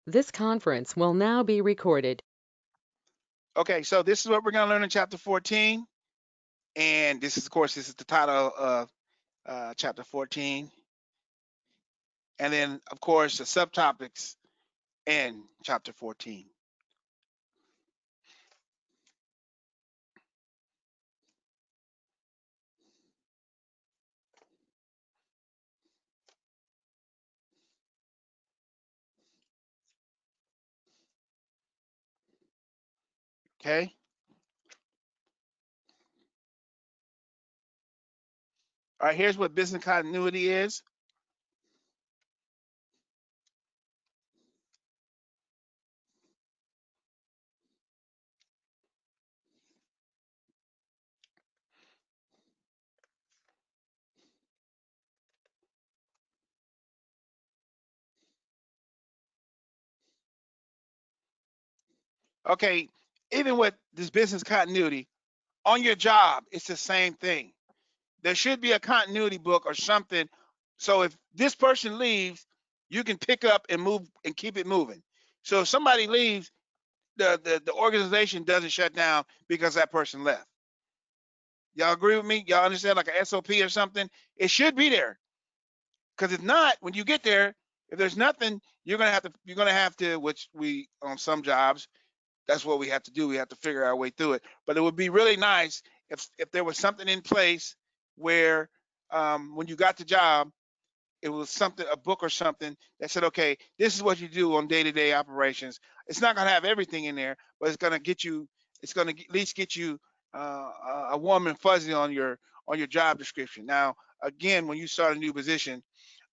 This conference will now be recorded. Okay, so this is what we're going to learn in chapter 14. And this is, of course, this is the title of chapter 14. And then, of course, the subtopics in chapter 14. Okay. All right, here's what business continuity is. Okay, even with this business continuity, on your job, it's the same thing. There should be a continuity book or something. So if this person leaves, you can pick up and move and keep it moving. So if somebody leaves, the organization doesn't shut down because that person left. Y'all agree with me? Y'all understand, like a SOP or something? It should be there. Because if not, when you get there, if there's nothing, you're gonna have to, which we on some jobs, that's what we have to do. We have to figure our way through it. But it would be really nice if there was something in place where when you got the job, it was something, a book or something that said, okay, this is what you do on day-to-day operations. It's not going to have everything in there, but it's going to get you, it's going to at least get you a warm and fuzzy on your job description. Now, again, when you start a new position,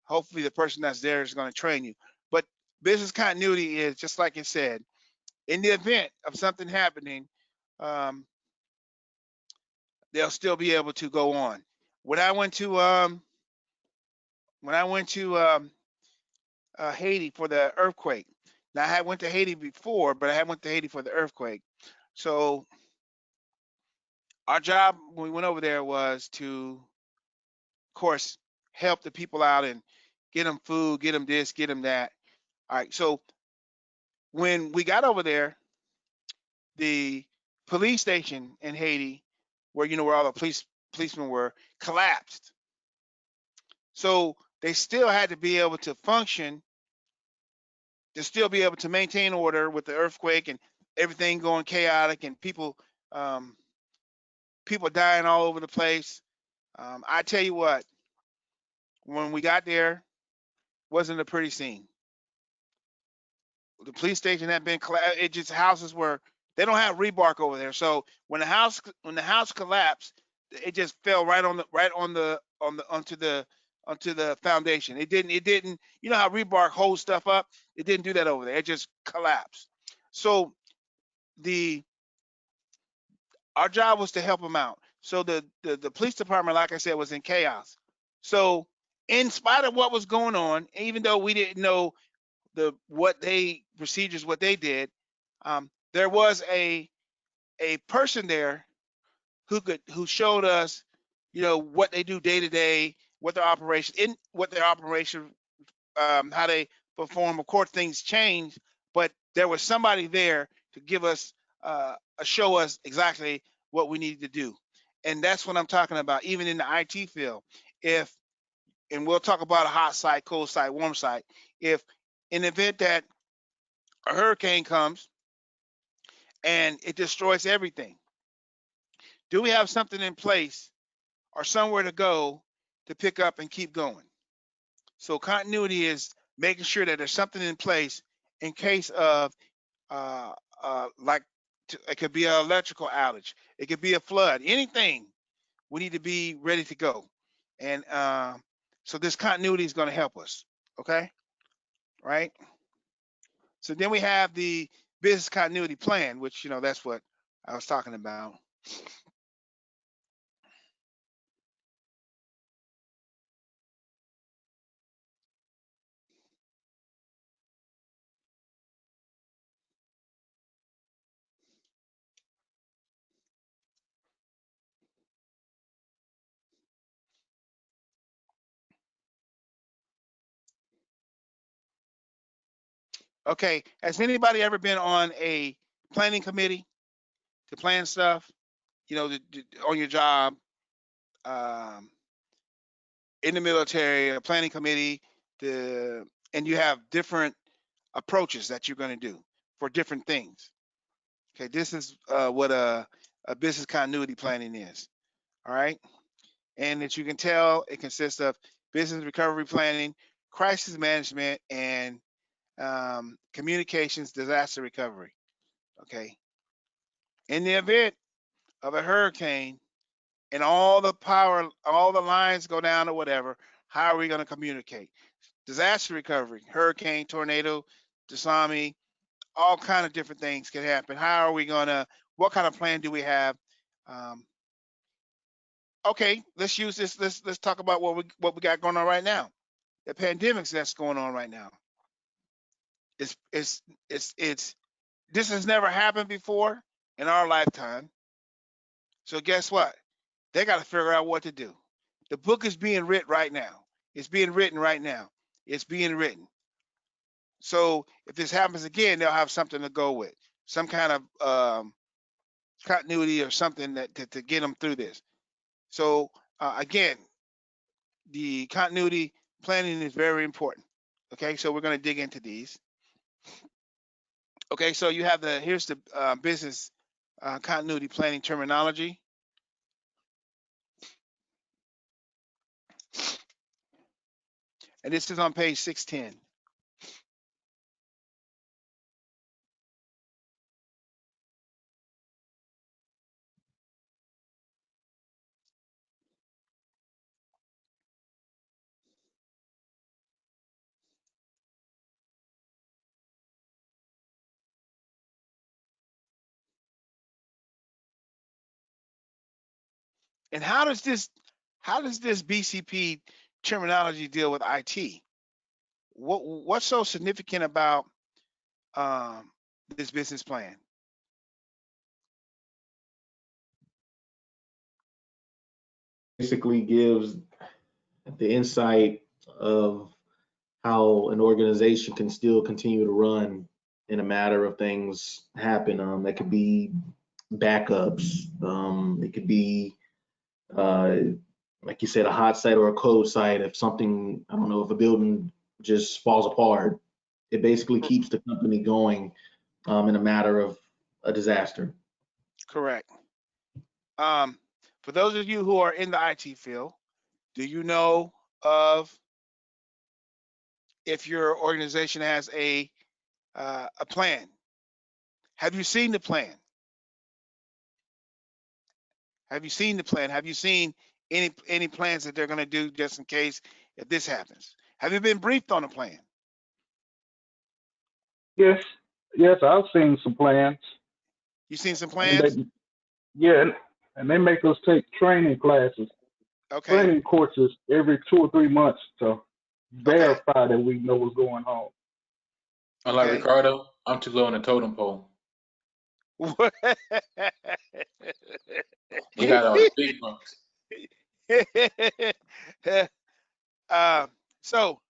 hopefully the person that's there is going to train you. But business continuity is just like it said, in the event of something happening, um, they'll still be able to go on. When I went to when I went to Haiti for the earthquake. Now I had went to Haiti before, but I had went to Haiti for the earthquake. So our job when we went over there was to, of course, help the people out and get them food, get them this, get them that. All right. So when we got over there, the police station in Haiti, where where all the policemen were, collapsed. So they still had to be able to function, to still be able to maintain order with the earthquake and everything going chaotic and um, people dying all over the place. I tell you what, when we got there, wasn't a pretty scene. The police station had been it just houses were, they don't have rebark over there. So when the house collapsed, it just fell right on the onto the foundation. It didn't you know how rebark holds stuff up? It didn't do that over there. It just collapsed. So the our job was to help them out. So the police department, like I said, was in chaos. So in spite of what was going on, even though we didn't know what they procedures, what they did, there was a person there who showed us, what they do day to day, what their operation, how they perform. Of course, things change, but there was somebody there to give us, show us exactly what we needed to do, and that's what I'm talking about. Even in the IT field, if and we'll talk about a hot site, cold site, warm site. If in the event that a hurricane comes and it destroys everything, do we have something in place or somewhere to go to pick up and keep going? So continuity is making sure that there's something in place in case of uh, like it could be an electrical outage, it could be a flood, anything. We need to be ready to go, and so this continuity is going to help us. Okay, right? So then we have the business continuity plan, which that's what I was talking about. Okay, has anybody ever been on a planning committee to plan stuff? You know, on your job, um, in the military, a planning committee, and you have different approaches that you're going to do for different things. Okay, this is what a business continuity planning is. All right, and as you can tell, it consists of business recovery planning, crisis management, and communications disaster recovery. Okay, in the event of a hurricane and all the lines go down or whatever, how are we going to communicate? Disaster recovery, hurricane, tornado, tsunami, all kind of different things can happen. How are we going to? What kind of plan do we have? Um, okay, let's use this. Let's talk about what we got going on right now. The pandemics that's going on right now. It's this has never happened before in our lifetime. So guess what? They got to figure out what to do. The book is being written right now. It's being written right now. It's being written. So if this happens again, they'll have something to go with, some kind of continuity or something to get them through this. So again, the continuity planning is very important. Okay, so we're going to dig into these. Okay, so you have here's the business continuity planning terminology. And this is on page 610. And how does this BCP terminology deal with IT? What's so significant about this business plan? Basically gives the insight of how an organization can still continue to run in a matter of things happen. That could be backups. It could be, uh, like you said, a hot site or a cold site. If something, I don't know, if a building just falls apart, it basically keeps the company going in a matter of a disaster. Correct. Um, for those of you who are in the IT field, do you know of if your organization has a plan? Have you seen the plan? Have you seen the plan? Have you seen any plans that they're going to do just in case if this happens? Have you been briefed on a plan? Yes, yes, I've seen some plans, You seen some and plans? yeah, and they make us take training classes, Okay. training courses every 2 or 3 months to Okay. verify that we know what's going on. Unlike Okay. Ricardo, I'm too low on the totem pole. He got all the big bucks. uh, so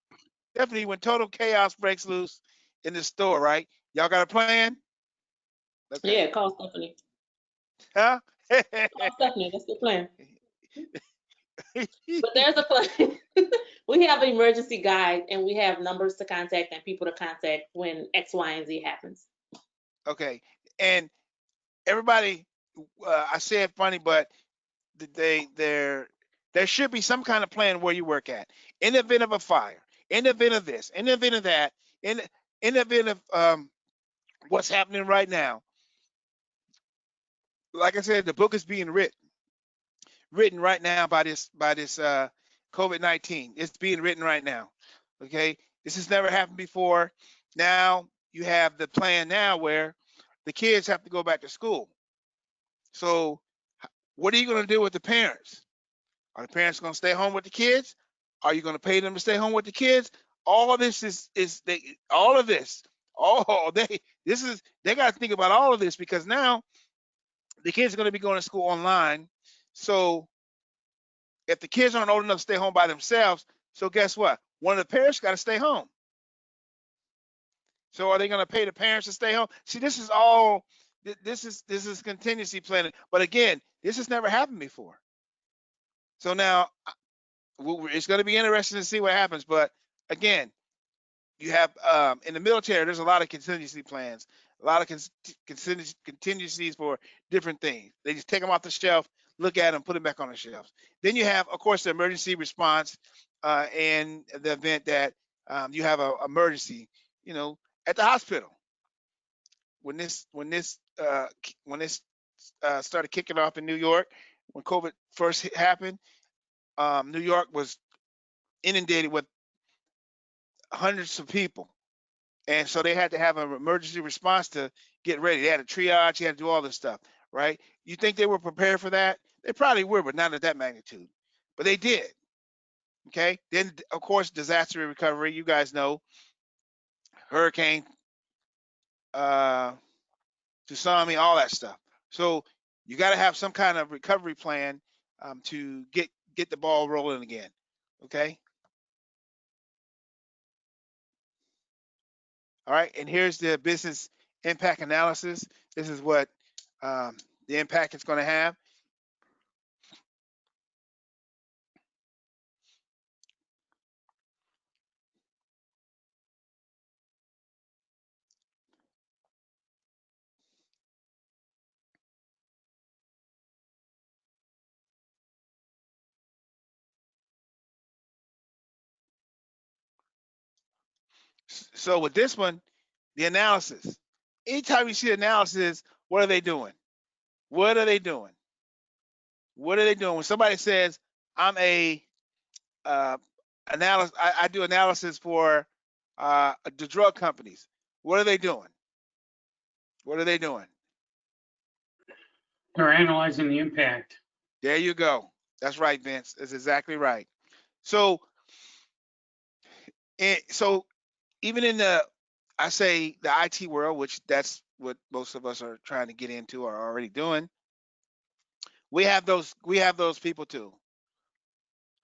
definitely when total chaos breaks loose in the store, right? Y'all got a plan? Okay. Yeah, call Stephanie. Huh? Call Stephanie. That's the plan. But there's a plan. We have an emergency guide and we have numbers to contact and people to contact when X, Y, and Z happens. Okay. And everybody, I say it funny, but they there should be some kind of plan where you work at. In the event of a fire, in the event of this, in the event of that, in the event of what's happening right now. Like I said, the book is being written right now by this COVID-19. It's being written right now. Okay, this has never happened before. Now you have the plan now where the kids have to go back to school. So what are you going to do with the parents? Are the parents going to stay home with the kids? Are you going to pay them to stay home with the kids? All of this is they all of this. Oh, they got to think about all of this because now the kids are going to be going to school online. So if the kids aren't old enough to stay home by themselves, so guess what? One of the parents got to stay home. So are they going to pay the parents to stay home? See, this is all this is contingency planning. But again, this has never happened before. So now it's going to be interesting to see what happens. But again, you have in the military, there's a lot of contingency plans, a lot of contingencies for different things. They just take them off the shelf, look at them, put them back on the shelves. Then you have, of course, the emergency response in the event that you have an emergency. You know, at the hospital when this started kicking off in New York, when COVID first happened, New York was inundated with hundreds of people. And so they had to have an emergency response to get ready. They had to triage, you had to do all this stuff, right? You think they were prepared for that? They probably were, but not at that magnitude. But they did. Okay. Then, of course, disaster recovery. You guys know hurricane, uh, tsunami, all that stuff. So you got to have some kind of recovery plan to get the ball rolling again. Okay. All right. And here's the business impact analysis. This is what the impact it's going to have. So with this one, the analysis. Anytime you see analysis, what are they doing? What are they doing? What are they doing? When somebody says, "I'm a analysis," I do analysis for the drug companies. What are they doing? What are they doing? They're analyzing the impact. There you go. That's right, Vince. That's exactly right. So, so even in I say the IT world, which that's what most of us are trying to get into or are already doing, we have those people too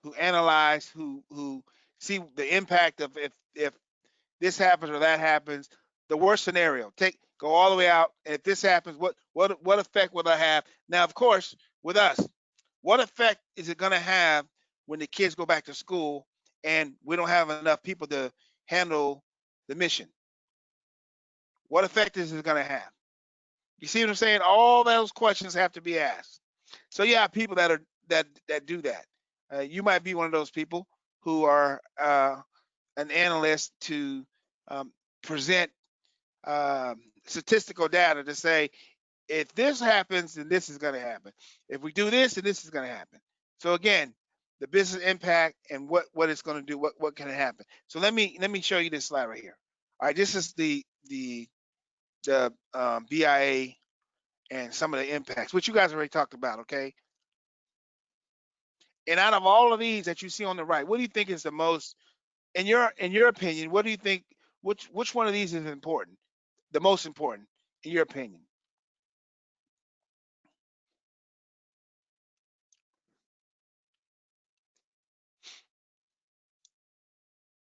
who analyze, who see the impact of if this happens or that happens, the worst scenario. Go all the way out. And if this happens, what effect will that have? Now, of course, with us, what effect is it going to have when the kids go back to school and we don't have enough people to handle the mission? What effect is it going to have? You see what I'm saying? All those questions have to be asked. So you have people that do that. You might be one of those people who are an analyst to present statistical data to say, if this happens, then this is going to happen. If we do this, then this is going to happen. So again, the business impact and what it's going to do, what can happen. So let me show you this slide right here. All right, this is the BIA and some of the impacts, which you guys already talked about. Okay. And out of all of these that you see on the right, what do you think is the most, in your opinion? What do you think? Which one of these is important? The most important, in your opinion?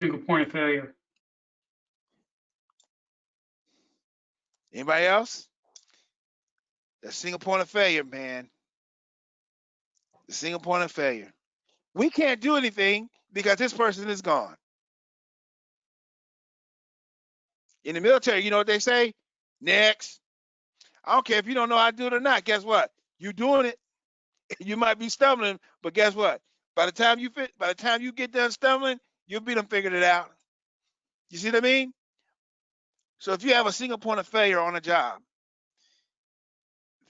Single point of failure. Anybody else? The single point of failure, man. The single point of failure. We can't do anything because this person is gone. In the military, you know what they say? Next. I don't care if you don't know how to do it or not. Guess what? You're doing it. You might be stumbling, but guess what? By the time you get done stumbling, you'll be done figured it out. You see what I mean? So if you have a single point of failure on a job,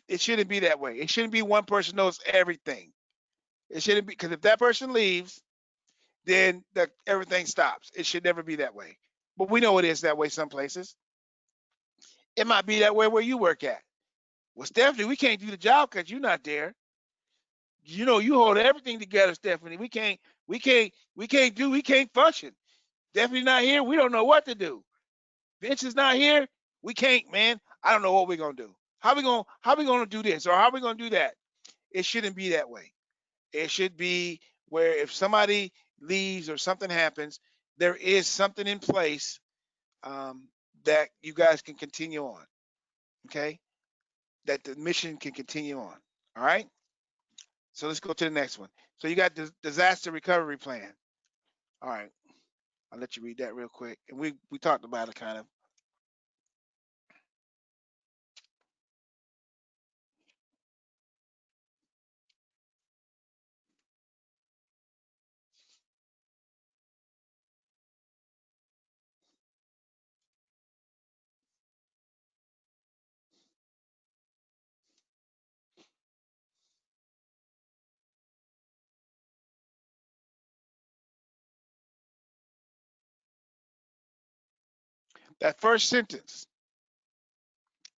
it shouldn't be that way. It shouldn't be one person knows everything. It shouldn't be, because if that person leaves, then everything stops. It should never be that way. But we know it is that way some places. It might be that way where you work at. Well, Stephanie, we can't do the job because you're not there. You know, you hold everything together, Stephanie. We can't function. Stephanie's not here. We don't know what to do. Vince is not here. We can't, man. I don't know what we're gonna do. How we gonna do this or how we gonna do that? It shouldn't be that way. It should be where if somebody leaves or something happens, there is something in place that you guys can continue on. Okay, that the mission can continue on. All right. So let's go to the next one. So you got the disaster recovery plan. All right. I'll let you read that real quick. And we talked about it kind of. That first sentence,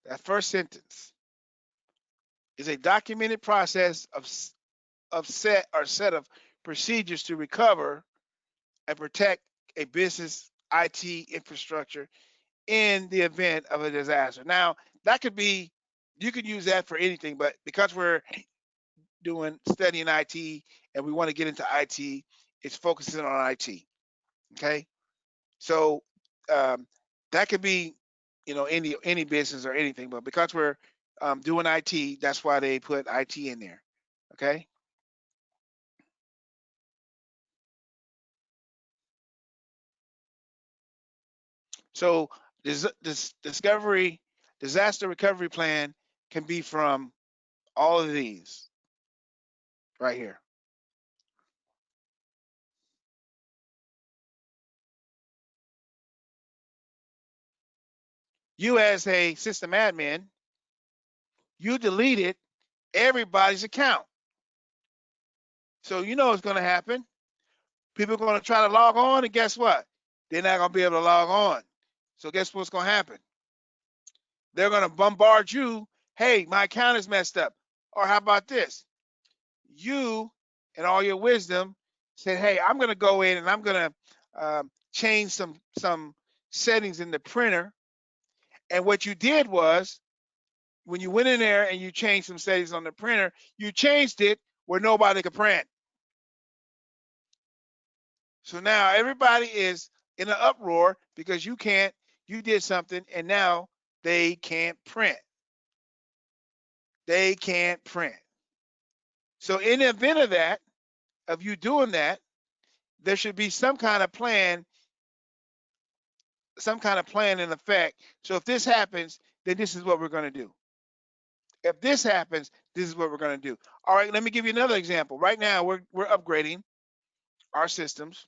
that first sentence is a documented process of set of procedures to recover and protect a business IT infrastructure in the event of a disaster. Now, that could be, you could use that for anything, but because we're doing studying IT and we want to get into IT, it's focusing on IT. Okay, so um, that could be, any business or anything, but because we're doing IT, that's why they put IT in there. Okay, so this disaster recovery plan can be from all of these right here. You as a system admin, you deleted everybody's account. So you know what's going to happen. People are going to try to log on, and guess what? They're not going to be able to log on. So guess what's going to happen? They're going to bombard you. Hey, my account is messed up. Or how about this? You, in all your wisdom, said, hey, I'm going to go in and I'm going to change some settings in the printer. And what you did was, when you went in there and you changed some settings on the printer, you changed it where nobody could print. So now everybody is in an uproar because you did something and now they can't print. They can't print. So in the event of that, of you doing that, there should be some kind of plan in effect. So if this happens, then this is what we're going to do. If this happens, this is what we're going to do. All right, let me give you another example. Right now, we're upgrading our systems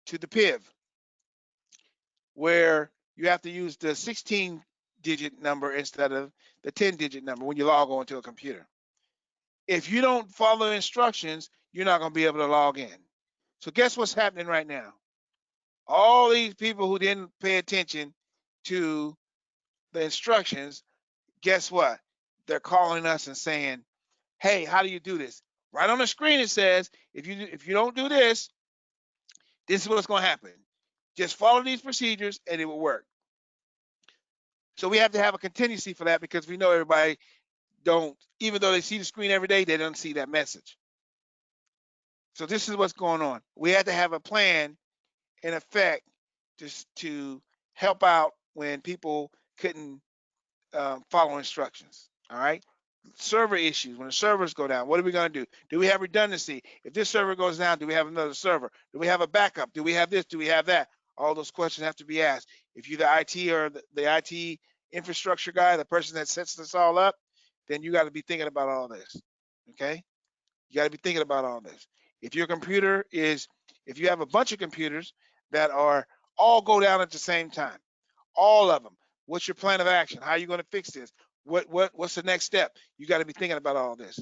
to the PIV, where you have to use the 16-digit number instead of the 10-digit number when you log on to a computer. If you don't follow instructions, you're not going to be able to log in. So guess what's happening right now? All these people who didn't pay attention to the instructions, guess what? They're calling us and saying, hey, how do you do this? Right on the screen it says, if you don't do this, this is what's going to happen. Just follow these procedures and it will work. So we have to have a contingency for that because we know everybody don't, even though they see the screen every day, they don't see that message. So this is what's going on. We had to have a plan in effect to help out when people couldn't follow instructions. All right. Server issues, when the servers go down, what are we going to do? Do we have redundancy? If this server goes down, do we have another server? Do we have a backup? Do we have this? Do we have that? All those questions have to be asked. If you're the IT or the IT infrastructure guy, the person that sets this all up, then you got to be thinking about all this. Okay? You got to be thinking about all this. If your computer is, if you have a bunch of computers that are all go down at the same time, all of them, what's your plan of action? How are you going to fix this? What's the next step? You got to be thinking about all this.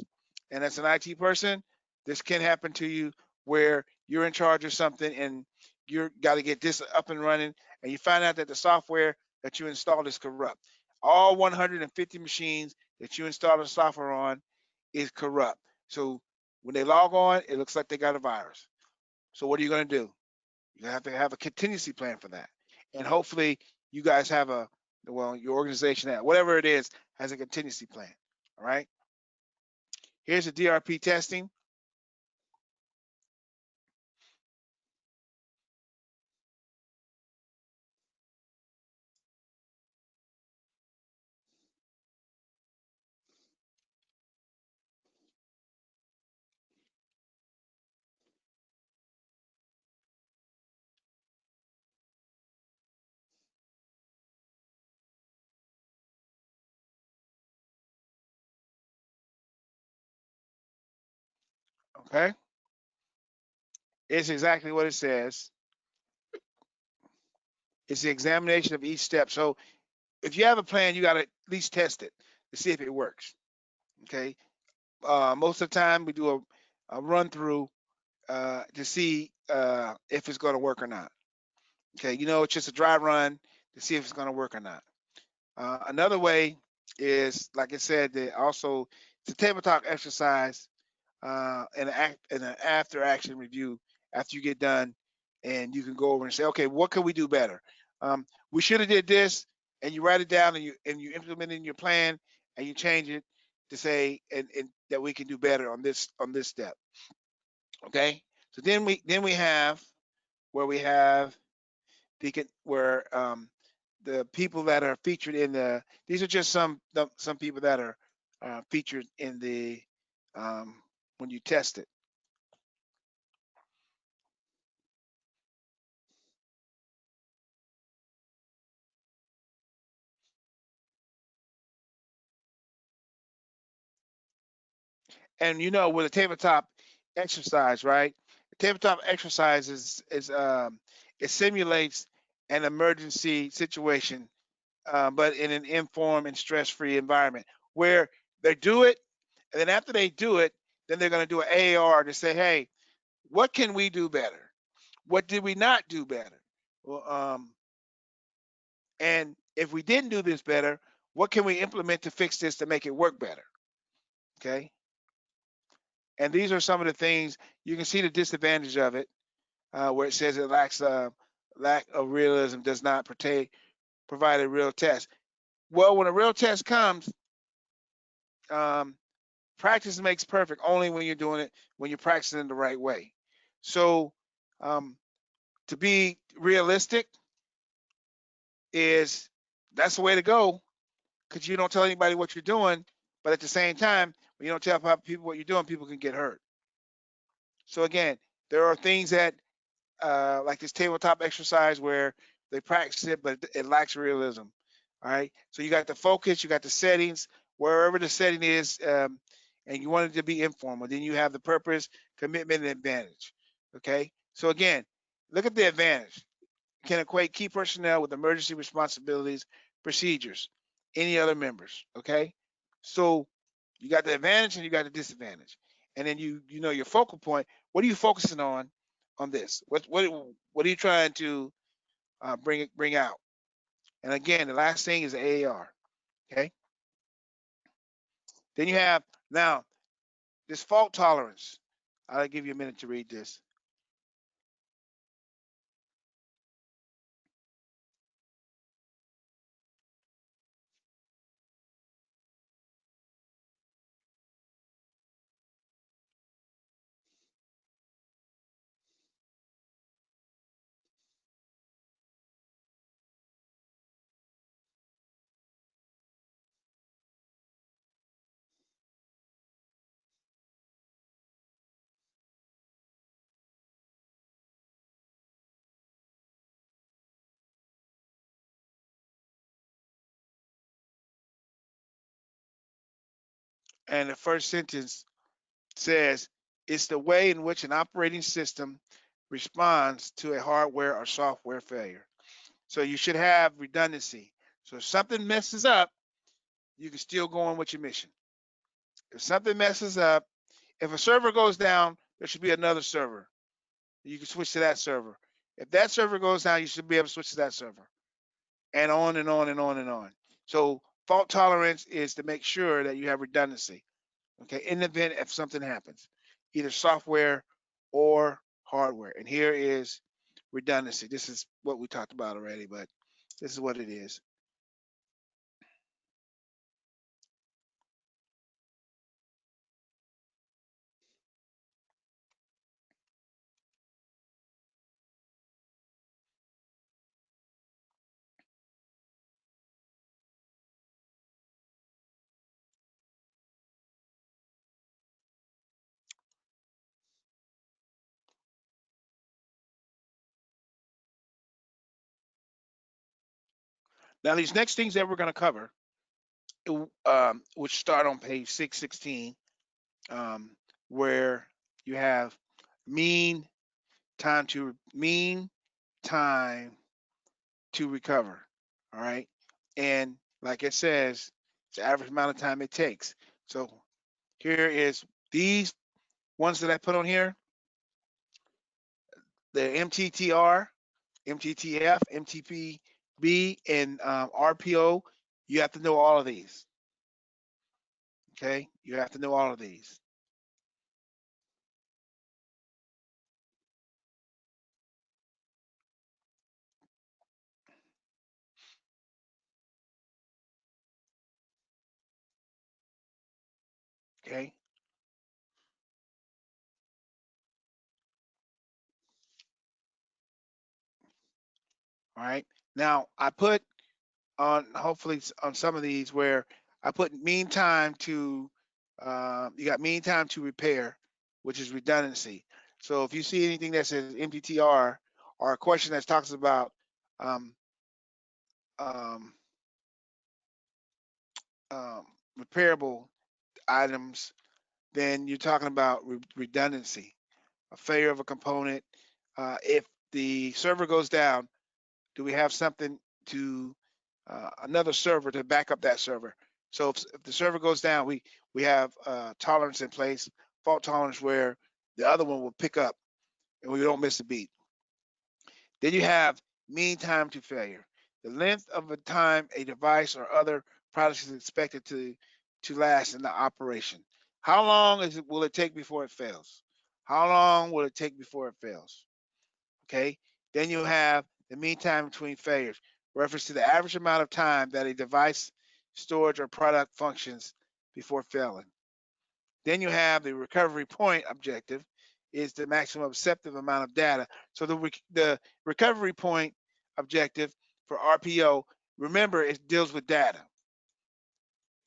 And as an IT person, this can happen to you where you're in charge of something and you got to get this up and running, and you find out that the software that you installed is corrupt. All 150 machines that you installed the software on is corrupt. So when they log on, it looks like they got a virus. So what are you going to do? You have to have a contingency plan for that. And hopefully you guys have your organization, whatever it is, has a contingency plan. All right. Here's the DRP testing. Okay, it's exactly what it says. It's the examination of each step. So if you have a plan, you got to at least test it to see if it works. Okay. Most of the time, we do a run through to see if it's going to work or not. Okay. It's just a dry run to see if it's going to work or not. Another way is, like I said, also it's a tabletop exercise and an after action review after you get done, and you can go over and say, okay, what can we do better? We should have did this, and you write it down and you implement it in your plan and you change it to say and that we can do better on this step. Okay, so then we have where we have where the people that are featured in these are just some people that are featured in the um, when you test it. And with a tabletop exercise, right? The tabletop exercise it simulates an emergency situation, but in an informed and stress-free environment where they do it, and then after they do it, then they're going to do an AAR to say, hey, what can we do better? What did we not do better? Well, and if we didn't do this better, what can we implement to fix this to make it work better? Okay. And these are some of the things you can see the disadvantage of it, where it says it lack of realism does not provide a real test. Well, when a real test comes, um, practice makes perfect only when you're doing it when you're practicing the right way. So um, to be realistic is that's the way to go because you don't tell anybody what you're doing, but at the same time, when you don't tell people what you're doing, people can get hurt. So again, there are things that like this tabletop exercise where they practice it, but it lacks realism. All right. So you got the focus, you got the settings, wherever the setting is, and you want it to be informal. Then you have the purpose, commitment, and advantage. Okay. So again, look at the advantage. Can equate key personnel with emergency responsibilities, procedures, any other members. Okay. So you got the advantage and you got the disadvantage. And then you know your focal point. What are you focusing on this? What are you trying to bring out? And again, the last thing is the AAR. Okay. Then you have now this fault tolerance. I'll give you a minute to read this. And the first sentence says it's the way in which an operating system responds to a hardware or software failure. So you should have redundancy. So if something messes up, you can still go on with your mission. If something messes up, if a server goes down, there should be another server. You can switch to that server. If that server goes down, you should be able to switch to that server, and on and on and on and on. So fault tolerance is to make sure that you have redundancy. Okay, in the event if something happens, either software or hardware. And here is redundancy. This is what we talked about already, but this is what it is. Now, these next things that we're going to cover, which start on page 616, um, where you have mean time to recover. All right. And like it says, it's the average amount of time it takes. So here is these ones that I put on here, the MTTR, MTTF, MTPB, and RPO. You have to know all of these. Okay. You have to know all of these. Okay. All right. Now I put on hopefully on some of these where I put mean time to you got mean time to repair, which is redundancy. So if you see anything that says MTTR or a question that talks about um, um, um, repairable items, then you're talking about redundancy, a failure of a component. If the server goes down, do we have something to another server to back up that server? So if the server goes down, we have tolerance in place, fault tolerance where the other one will pick up and we don't miss a beat. Then you have mean time to failure, the length of a time a device or other product is expected to last in the operation. How long will it take before it fails? How long will it take before it fails? Okay. Then you have the mean time between failures, reference to the average amount of time that a device, storage, or product functions before failing. Then you have the recovery point objective, is the maximum acceptable amount of data. So the recovery point objective for RPO, remember it deals with data.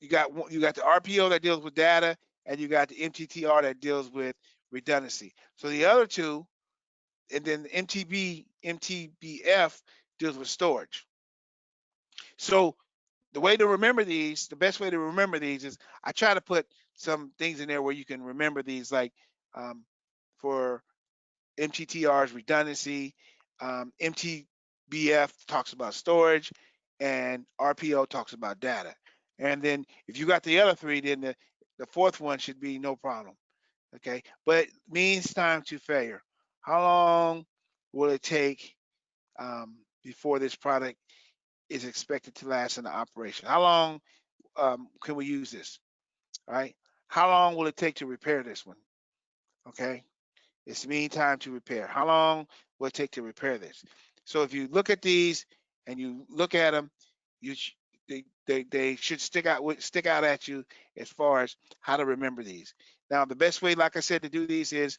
You got the RPO that deals with data, and you got the MTTR that deals with redundancy. So the other two, and then MTBF deals with storage. So the way to remember these, the best way to remember these is I try to put some things in there where you can remember these, like for MTTR's redundancy, MTBF talks about storage, and RPO talks about data. And then if you got the other three, then the fourth one should be no problem. Okay, but means time to failure. How long will it take before this product is expected to last in the operation? How long can we use this? All right. How long will it take to repair this one? Okay. It's mean time to repair. How long will it take to repair this? So if you look at these and you look at them, you they should stick out at you as far as how to remember these. Now the best way, like I said, to do these is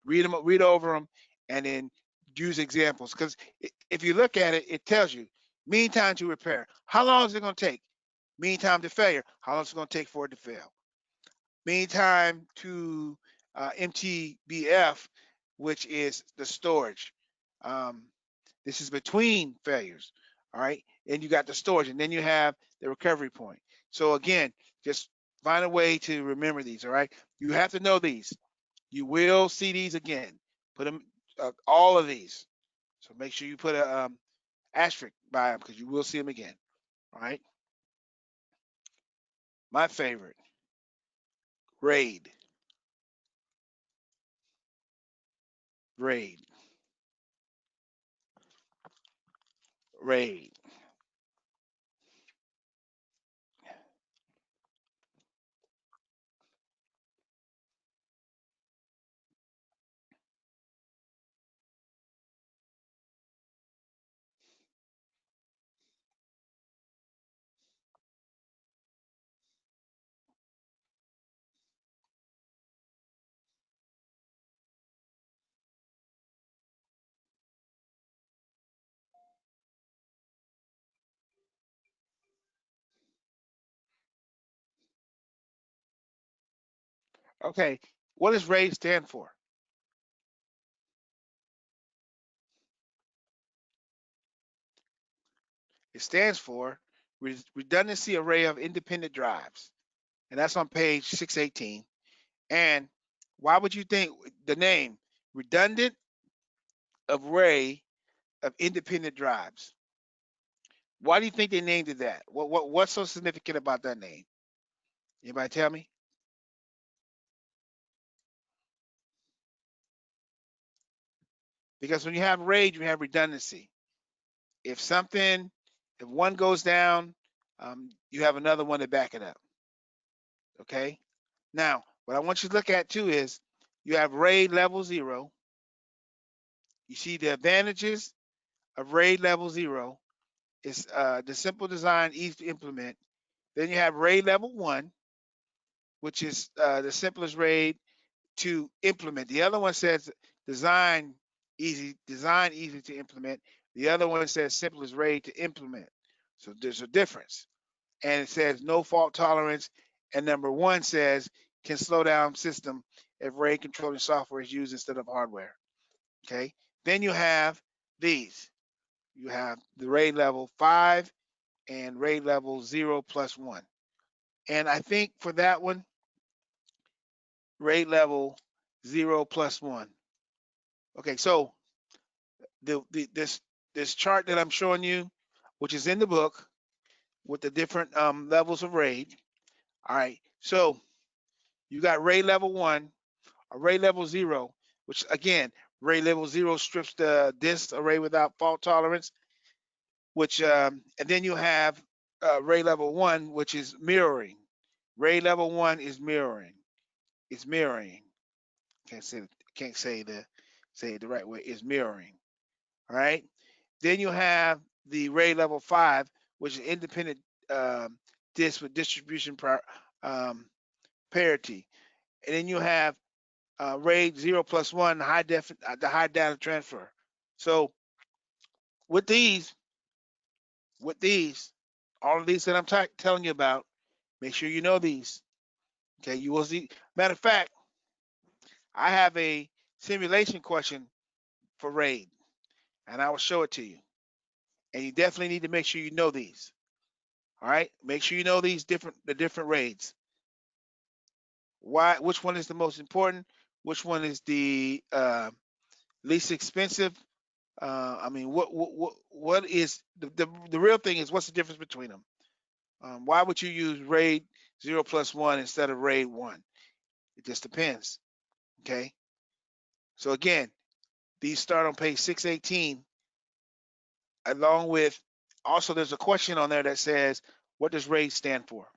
read over them, and then use examples. Because if you look at it, it tells you mean time to repair. How long is it going to take? Mean time to failure. How long is it going to take for it to fail? Mean time to MTBF, which is the storage. Um, this is between failures. All right. And you got the storage, and then you have the recovery point. So again, just find a way to remember these. All right. You have to know these. You will see these again. Put them, all of these. So make sure you put a asterisk by them because you will see them again. All right. My favorite, RAID. RAID. RAID. Okay. What does RAID stand for? It stands for Redundancy Array of Independent Drives. And that's on page 618. And Why would you think the name redundant array of independent drives? Why do you think they named it that? What's so significant about that name? Anybody tell me? Because when you have RAID, you have redundancy. If one goes down, you have another one to back it up. Okay. Now, what I want you to look at too is you have RAID level 0. You see the advantages of RAID level 0 is the simple design, easy to implement. Then you have RAID level 1, which is the simplest RAID to implement. The other one says design easy to implement. The other one says simplest RAID to implement. So there's a difference. And it says no fault tolerance. And number 1 says can slow down system if RAID controlling software is used instead of hardware. Okay. Then you have these. You have the RAID level 5 and RAID level 0+1. And I think for that one, RAID level 0+1. Okay, so this chart that I'm showing you, which is in the book with the different levels of RAID. All right, so you got RAID level 1, or RAID level 0, which again, RAID level 0 strips the disk array without fault tolerance, which and then you have RAID level 1, which is mirroring. RAID level 1 is mirroring. It's mirroring. Can't say it the right way. It's mirroring. All right. Then you have the RAID level 5, which is independent disk with distribution parity. And then you have RAID 0+1, the high data transfer. So with these, all of these that I'm telling you about, make sure you know these. Okay, you will see. Matter of fact, I have a simulation question for RAID, and I will show it to you. And you definitely need to make sure you know these. All right, make sure you know the different RAIDs. Which one is the most important? Which one is the least expensive? I mean, what is the real thing is what's the difference between them? Why would you use RAID 0+1 instead of RAID 1? It just depends. Okay. So again, these start on page 618, along with also there's a question on there that says, what does RAID stand for?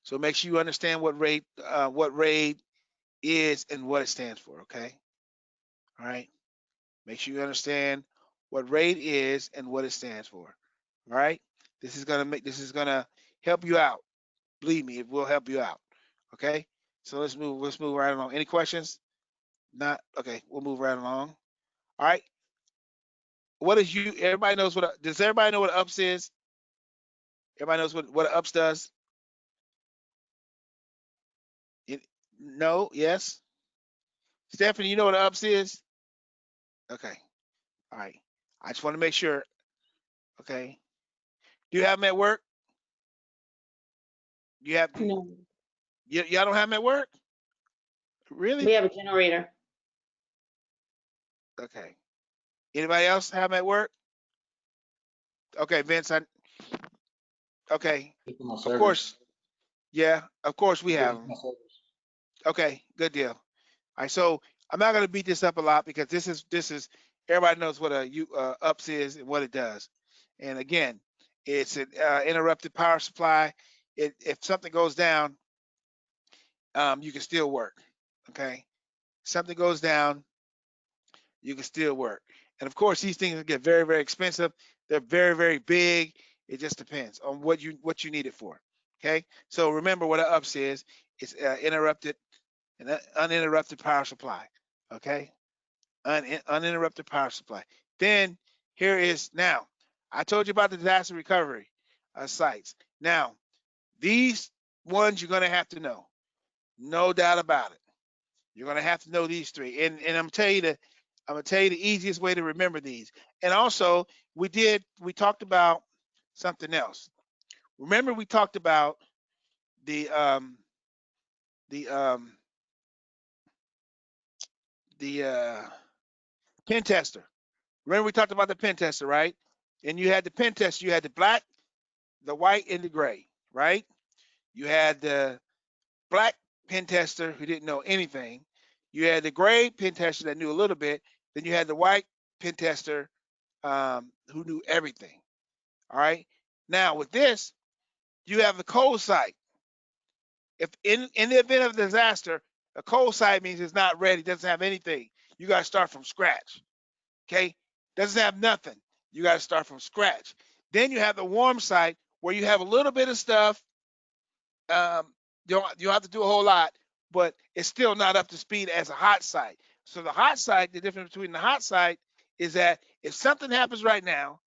So make sure you understand what RAID is and what it stands for. Okay. All right. Make sure you understand what RAID is and what it stands for. All right. This is gonna help you out. Believe me, it will help you out. Okay. So let's move right along. Any questions? Not okay. We'll move right along. All right. Everybody knows does everybody know what UPS is? Everybody knows what UPS does? No? Yes? Stephanie, you know what UPS is? Okay. All right. I just want to make sure. Okay. Do you have them at work? You have No, y'all don't have them at work? we Really? have a generator. Okay. Anybody else have them at work? Okay, Vince. Okay. It's my Of servers. course. Yeah. Of course we have It's them. my servers. Okay. Good deal. All right. So I'm not going to beat this up a lot because this is everybody knows what a UPS is and what it does. And again, it's an interrupted power supply. If something goes down, you can still work. Okay. Something goes down, you can still work. And of course, these things get very, very expensive. They're very, very big. It just depends on what you need it for. Okay. So remember what an UPS is. It's an uninterrupted power supply. Okay. Uninterrupted power supply. Then here is now. I told you about the disaster recovery sites. Now these ones you're going to have to know. No doubt about it. You're going to have to know these three. And I'm gonna tell you the easiest way to remember these. And also, we talked about something else. Remember, we talked about the pen tester. Remember we talked about the pen tester, right? And you had the pen tester, you had the black, the white, and the gray, right? You had the black pen tester who didn't know anything. You had the gray pen tester that knew a little bit. Then you had the white pen tester who knew everything. All right. Now with this, you have the cold site. If in the event of disaster, a cold site means it's not ready, doesn't have anything. You got to start from scratch. Okay, doesn't have nothing. You got to start from scratch. Then you have the warm site where you have a little bit of stuff. Um, you don't have to do a whole lot, but it's still not up to speed as a hot site. So the hot site, the difference between the hot site is that if something happens right now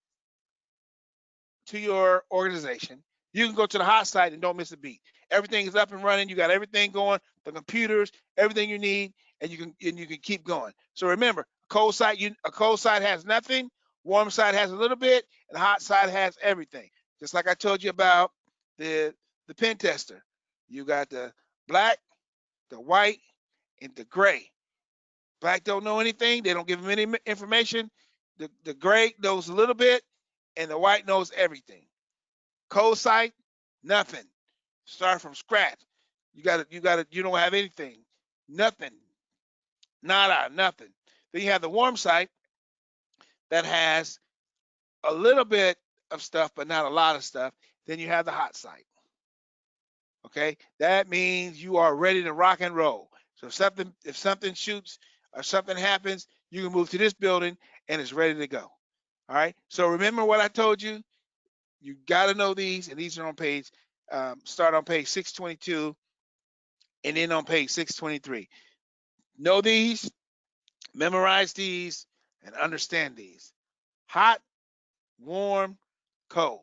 to your organization, you can go to the hot site and don't miss a beat. Everything is up and running. You got everything going, the computers, everything you need, and you can keep going. So remember, a cold site has nothing, warm site has a little bit, and a hot site has everything. Just like I told you about the the pen tester. You got the black, the white, and the gray. Black don't know anything. They don't give them any information. The gray knows a little bit, and the white knows everything. Cold site, nothing. Start from scratch. You don't have anything. Nothing. Nada, nothing. Then you have the warm site that has a little bit of stuff, but not a lot of stuff. Then you have the hot site. Okay, that means you are ready to rock and roll. So if something shoots or something happens, you can move to this building and it's ready to go. All right. So remember what I told you. You got to know these, and these are on page. Start on page 622 and then on page 623. Know these, memorize these, and understand these. Hot, warm, cold.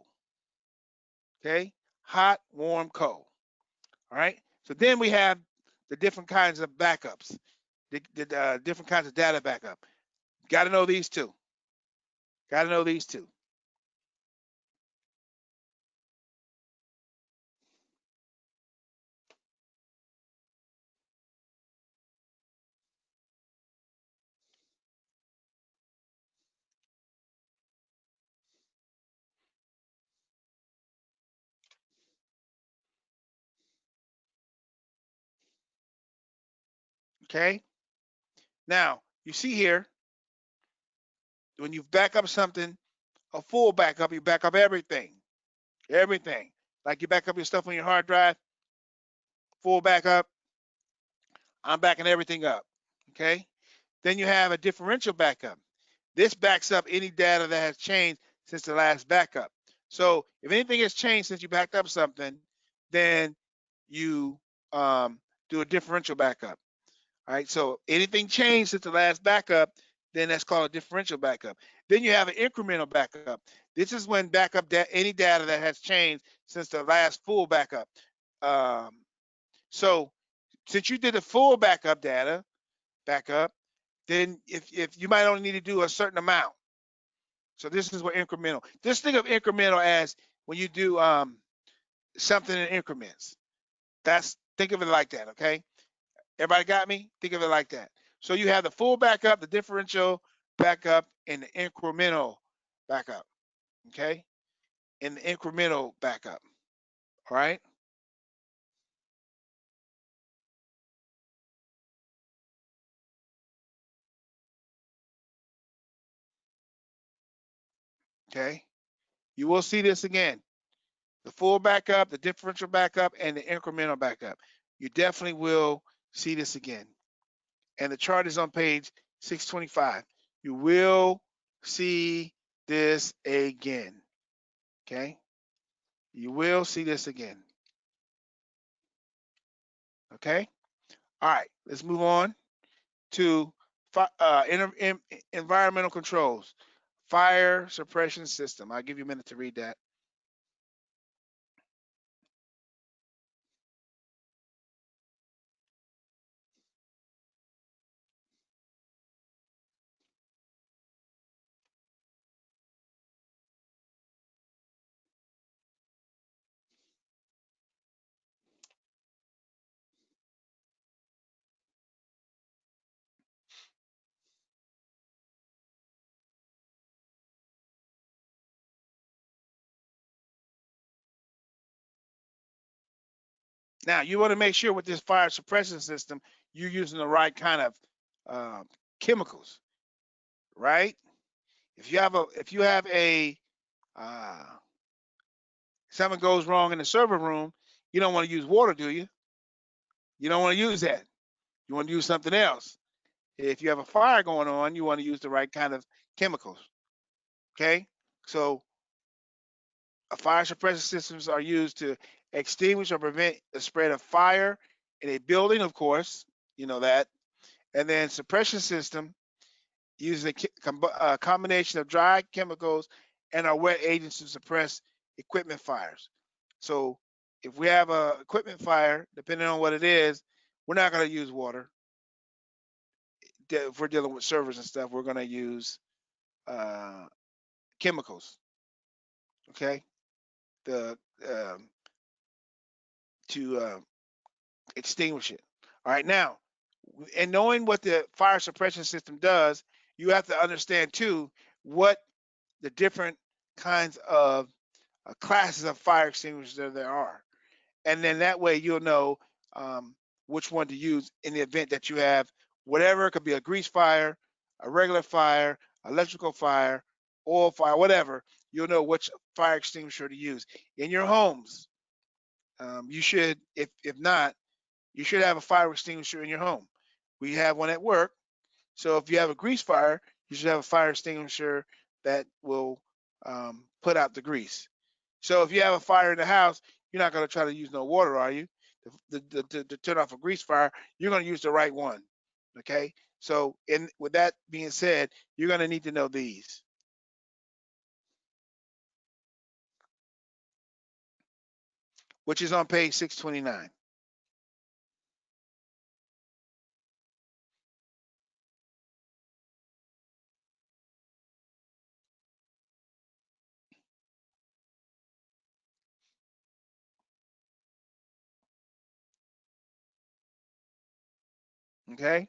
Okay? Hot, warm, cold. All right? So then we have the different kinds of backups, the different kinds of data backup. Got to know these too. Got to know these too. Okay? Now, you see here, when you back up something, a full backup, you back up everything. Everything. Like you back up your stuff on your hard drive, full backup, I'm backing everything up. Okay. Then you have a differential backup. This backs up any data that has changed since the last backup. So if anything has changed since you backed up something, then you do a differential backup. All right. So anything changed since the last backup, then that's called a differential backup. Then you have an incremental backup. This is when any data that has changed since the last full backup. So since you did a full backup, then if you might only need to do a certain amount. So this is what incremental. Just think of incremental as when you do something in increments. Think of it like that, okay? Everybody got me? Think of it like that. So you have the full backup, the differential backup, and the incremental backup, okay? And the incremental backup, all right? Okay? You will see this again. The full backup, the differential backup, and the incremental backup. You definitely will see this again. And the chart is on page 625. You will see this again. Okay? You will see this again. Okay? All right, let's move on to environmental controls, fire suppression system. I'll give you a minute to read that. Now you want to make sure with this fire suppression system, you're using the right kind of chemicals, right? If you have a something goes wrong in the server room, you don't want to use water, do you? You don't want to use that. You want to use something else. If you have a fire going on, you want to use the right kind of chemicals. Okay, so fire suppression systems are used to extinguish or prevent the spread of fire in a building, of course, you know that. And then suppression system uses a combination of dry chemicals and our wet agents to suppress equipment fires. So if we have a equipment fire, depending on what it is, we're not going to use water. If we're dealing with servers and stuff, we're going to use chemicals. Okay, the to extinguish it. All right, now, and knowing what the fire suppression system does, you have to understand too what the different kinds of classes of fire extinguishers there are, and then that way you'll know which one to use in the event that you have whatever. It could be a grease fire, a regular fire, electrical fire, oil fire, whatever. You'll know which fire extinguisher to use in your homes. You should, if not, you should have a fire extinguisher in your home. We have one at work. So if you have a grease fire, you should have a fire extinguisher that will put out the grease. So if you have a fire in the house, you're not going to try to use no water, are you? To turn off a grease fire, you're going to use the right one. Okay. So with that being said, you're going to need to know these. Which is on page 629. Okay.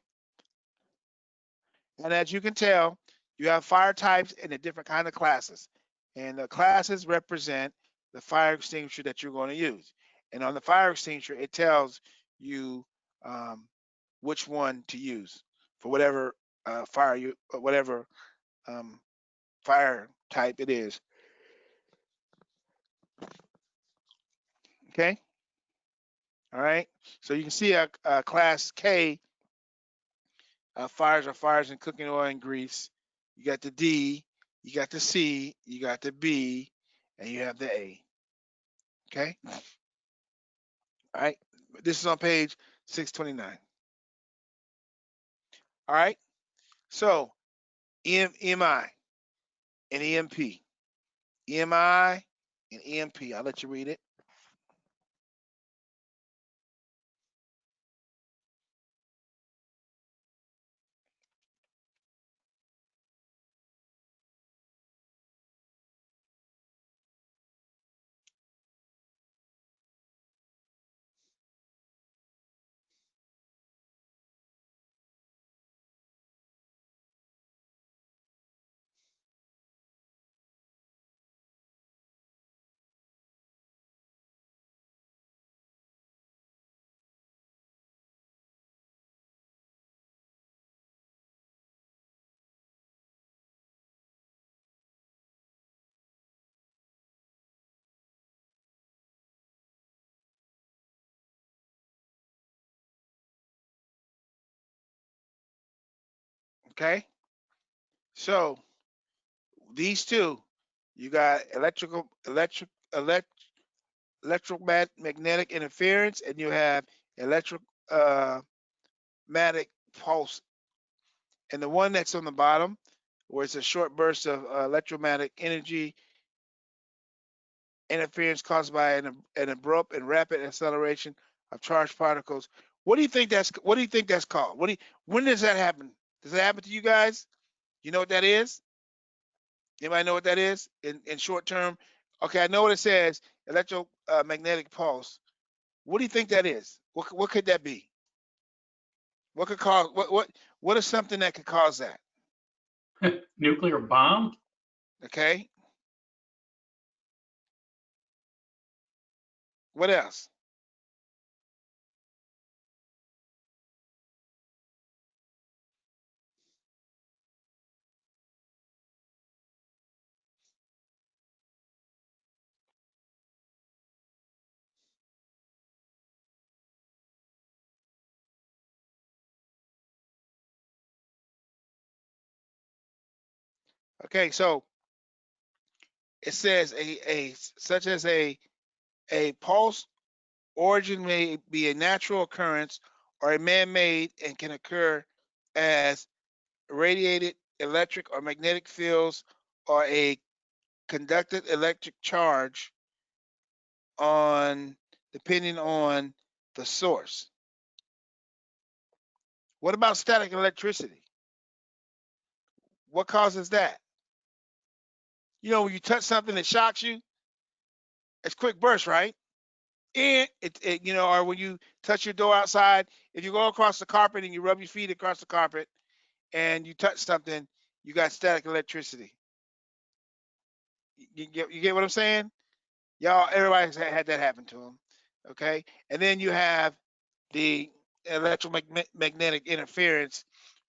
And as you can tell, you have fire types and the different kind of classes. And the classes represent the fire extinguisher that you're going to use. And on the fire extinguisher, it tells you which one to use for whatever whatever fire type it is. Okay. All right. So you can see a class K fires are fires in cooking oil and grease. You got the D, you got the C, you got the B, and you have the A. Okay. All right. This is on page 629. All right. So EMI and EMP. EMI and EMP. I'll let you read it. Okay. So these two, you got electromagnetic interference, and you have electromagnetic pulse. And the one that's on the bottom, where it's a short burst of electromagnetic energy interference caused by an abrupt and rapid acceleration of charged particles. What do you think that's called? When does that happen? Does that happen to you guys? You know what that is? Anybody know what that is in short term? Okay, I know what it says, electromagnetic pulse. What do you think that is? What could that be? What could cause what is something that could cause that? Nuclear bomb? Okay. What else? Okay, so it says a such as a pulse origin may be a natural occurrence or a man-made and can occur as radiated electric or magnetic fields or a conducted electric charge on depending on the source. What about static electricity? What causes that? You know, when you touch something that shocks you, it's quick burst, right? And you know, or when you touch your door outside, if you go across the carpet and you rub your feet across the carpet and you touch something, you got static electricity. You get what I'm saying? Y'all, everybody's had that happen to them. Okay, and then you have the electromagnetic interference,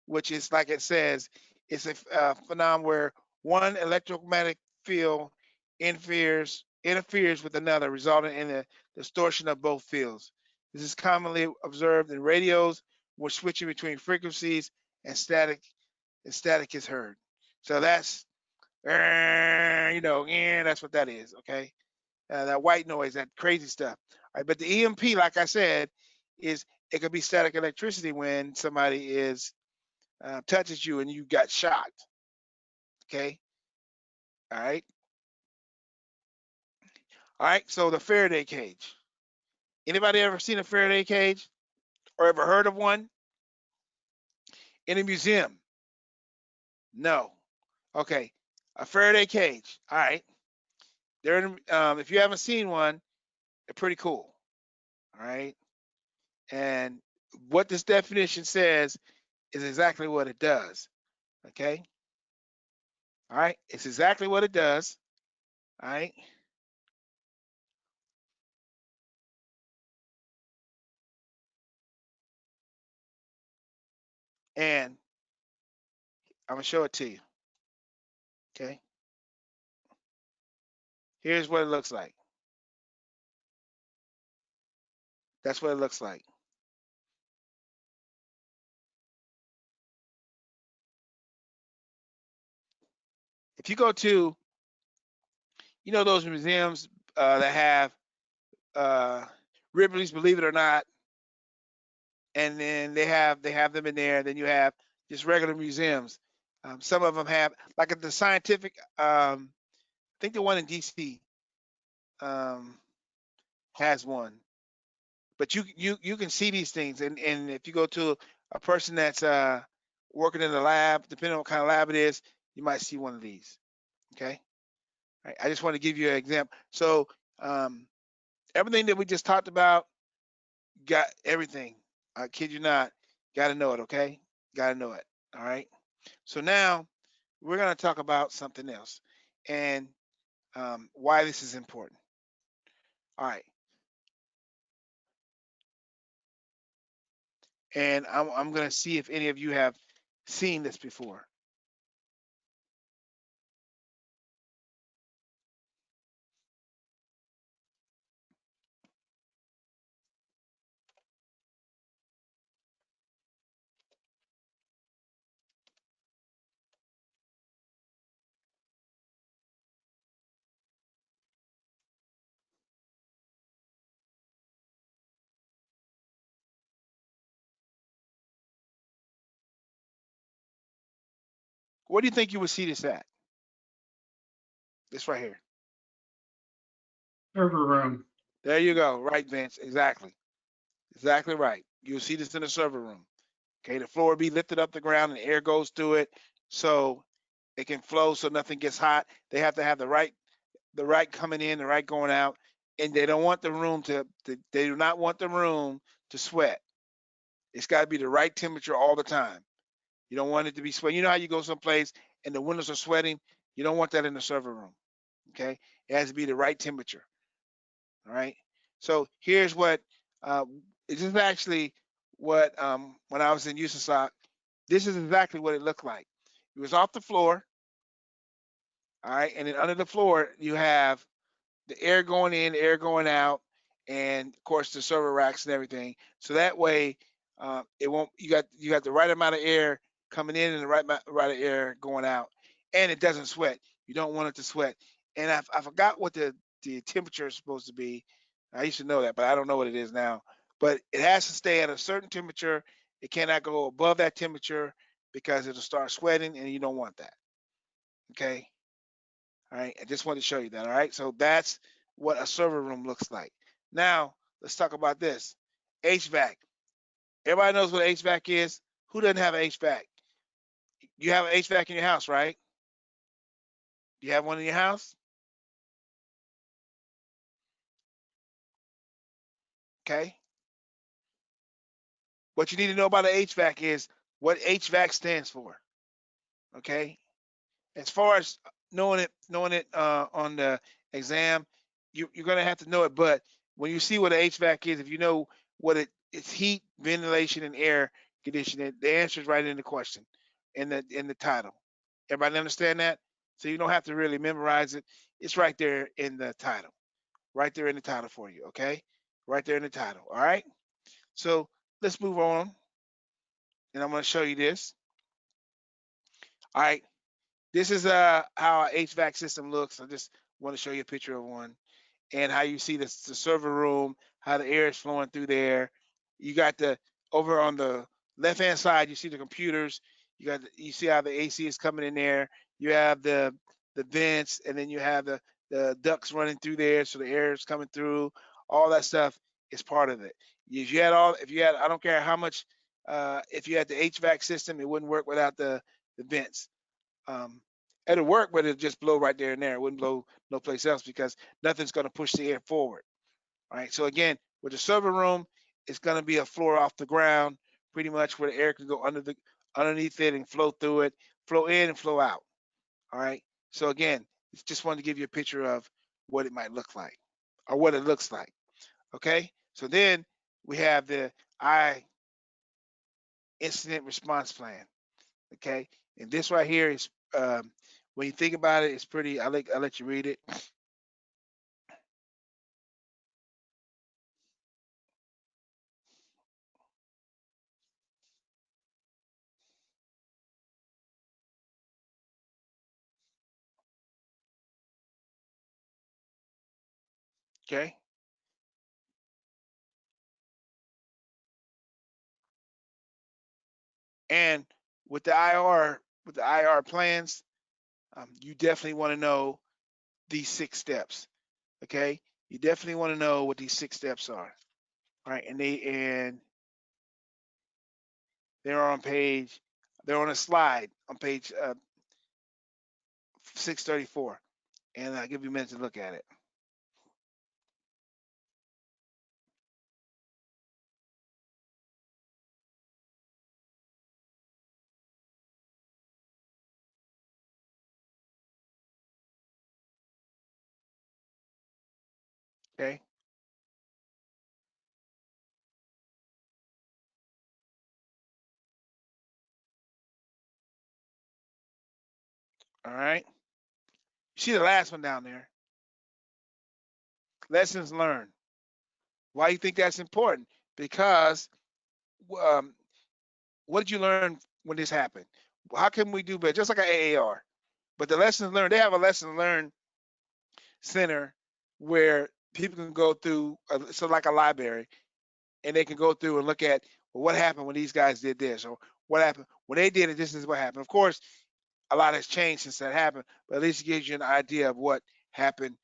which is like it says, it's a phenomenon where one electromagnetic field interferes with another, resulting in a distortion of both fields. This is commonly observed in radios, where switching between frequencies and static is heard. So that's that's what that is. Okay, that white noise, that crazy stuff. All right, but the EMP, like I said, is it could be static electricity when somebody is touches you and you got shocked. Okay, all right, all right. So the Faraday cage. Anybody ever seen a Faraday cage or ever heard of one in a museum? No. Okay, a Faraday cage. All right, they're in, if you haven't seen one, they're pretty cool. All right, and what this definition says is exactly what it does. Okay. All right. It's exactly what it does. All right. And I'm going to show it to you. Okay. Here's what it looks like. That's what it looks like. If you go to, those museums that have Ripley's Believe It or Not, and then they have them in there. Then you have just regular museums. Some of them have, like at the scientific, I think the one in DC um, has one. But you can see these things, and if you go to a person that's working in the lab, depending on what kind of lab it is, you might see one of these. Okay. All right. I just want to give you an example. So um, everything that we just talked about, got everything. I kid you not. Got to know it. Okay. Got to know it. All right. So now we're going to talk about something else and why this is important. All right. And I'm going to see if any of you have seen this before. What do you think you would see this at? This right here. Server room. There you go. Right, Vince. Exactly. Exactly right. You'll see this in the server room. Okay, the floor will be lifted up the ground and air goes through it so it can flow so nothing gets hot. They have to have the right coming in, the right going out, and they don't want the room they do not want the room to sweat. It's got to be the right temperature all the time. You don't want it to be sweating. You know how you go someplace and the windows are sweating? You don't want that in the server room. Okay, it has to be the right temperature. All right. So here's what uh, this is actually what when I was in USASOC, this is exactly what it looked like. It was off the floor. All right, and then under the floor you have the air going in, air going out, and of course the server racks and everything. So that way, it won't. You got the right amount of air coming in and the right amount of air going out. and it doesn't sweat. You don't want it to sweat. And I forgot what the temperature is supposed to be. I used to know that, but I don't know what it is now. But it has to stay at a certain temperature. It cannot go above that temperature because it'll start sweating, and you don't want that. Okay. All right. I just wanted to show you that. All right. So that's what a server room looks like. Now let's talk about this. HVAC. Everybody knows what HVAC is. Who doesn't have an HVAC? You have an HVAC in your house, right? You have one in your house? Okay. What you need to know about an HVAC is what HVAC stands for. Okay. As far as knowing it on the exam, you're gonna have to know it. But when you see what an HVAC is, if you know what it's heat, ventilation, and air conditioning, the answer is right in the question, in the title. Everybody understand that? So you don't have to really memorize it. It's right there in the title. Right there in the title for you. Okay. Right there in the title. All right. So let's move on, and I'm gonna show you this. All right. This is how an HVAC system looks. I just want to show you a picture of one, and how you see the server room, how the air is flowing through there. You got the over on the left hand side, you see the computers. You see how the AC is coming in there. You have the vents, and then you have the ducts running through there, so the air is coming through. All that stuff is part of it. If you had, I don't care how much, if you had the HVAC system, it wouldn't work without the vents. Um, it'll work, but it'll just blow right there and there. It wouldn't blow no place else because nothing's going to push the air forward. All right. So again, with the server room, it's going to be a floor off the ground, pretty much where the air can go underneath it and flow through it, flow in and flow out. All right. So again, it's just wanted to give you a picture of what it might look like or what it looks like. Okay. So then we have the I incident response plan. Okay. And this right here is, when you think about it, it's pretty. I'll let you read it. Okay. And with the IR plans, you definitely want to know these 6 steps. Okay. You definitely want to know what these 6 steps are. All right. And they're on page. They're on a slide on page 634. And I'll give you a minute to look at it. Okay. All right. You see the last one down there. Lessons learned. Why do you think that's important? Because um, what did you learn when this happened? How can we do better? Just like an AAR. But the lessons learned, they have a lesson learned center where people can go through, so like a library, and they can go through and look at, well, what happened when these guys did this, or what happened when they did it. This is what happened. Of course, a lot has changed since that happened, but at least it gives you an idea of what happened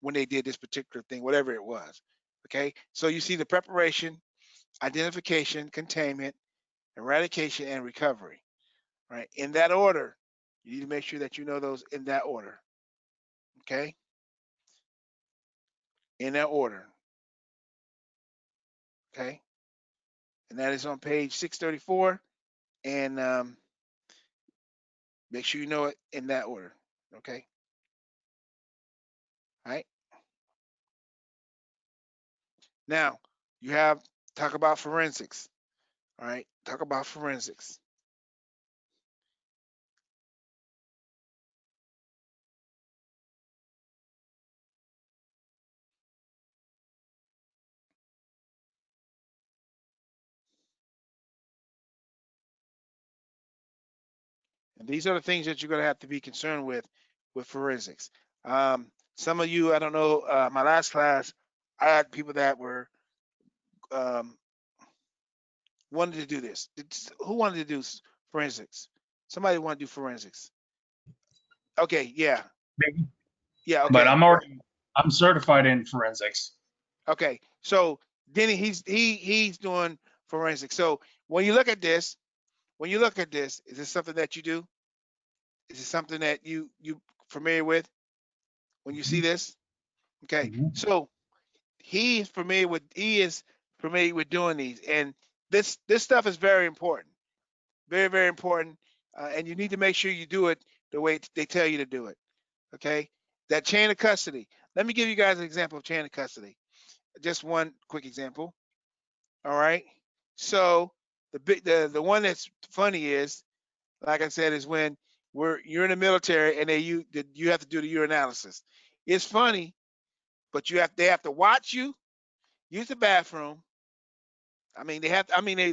when they did this particular thing, whatever it was. Okay, so you see the preparation, identification, containment, eradication, and recovery. Right, in that order. You need to make sure that you know those in that order. Okay, in that order. Okay, and that is on page 634. And make sure you know it in that order. Okay, all right. Now you have talk about forensics. All right, talk about forensics. And these are the things that you're going to have to be concerned with forensics. Some of you, I don't know, my last class, I had people that were um, wanted to do this. Who wanted to do forensics? Somebody want to do forensics? Okay, yeah, Me. yeah, But okay, I'm certified in forensics. okay. So Denny, he's doing forensics. So when you look at this, is this something that you do? Is it something that you familiar with when you see this? Okay, Mm-hmm. so he is familiar with doing these, and this stuff is very important, very very important, and you need to make sure you do it the way they tell you to do it. Okay, that chain of custody. Let me give you guys an example of chain of custody. Just one quick example. All right. So the one that's funny is, like I said, is when you're in the military and you have to do the urinalysis. It's funny, but they have to watch you use the bathroom. They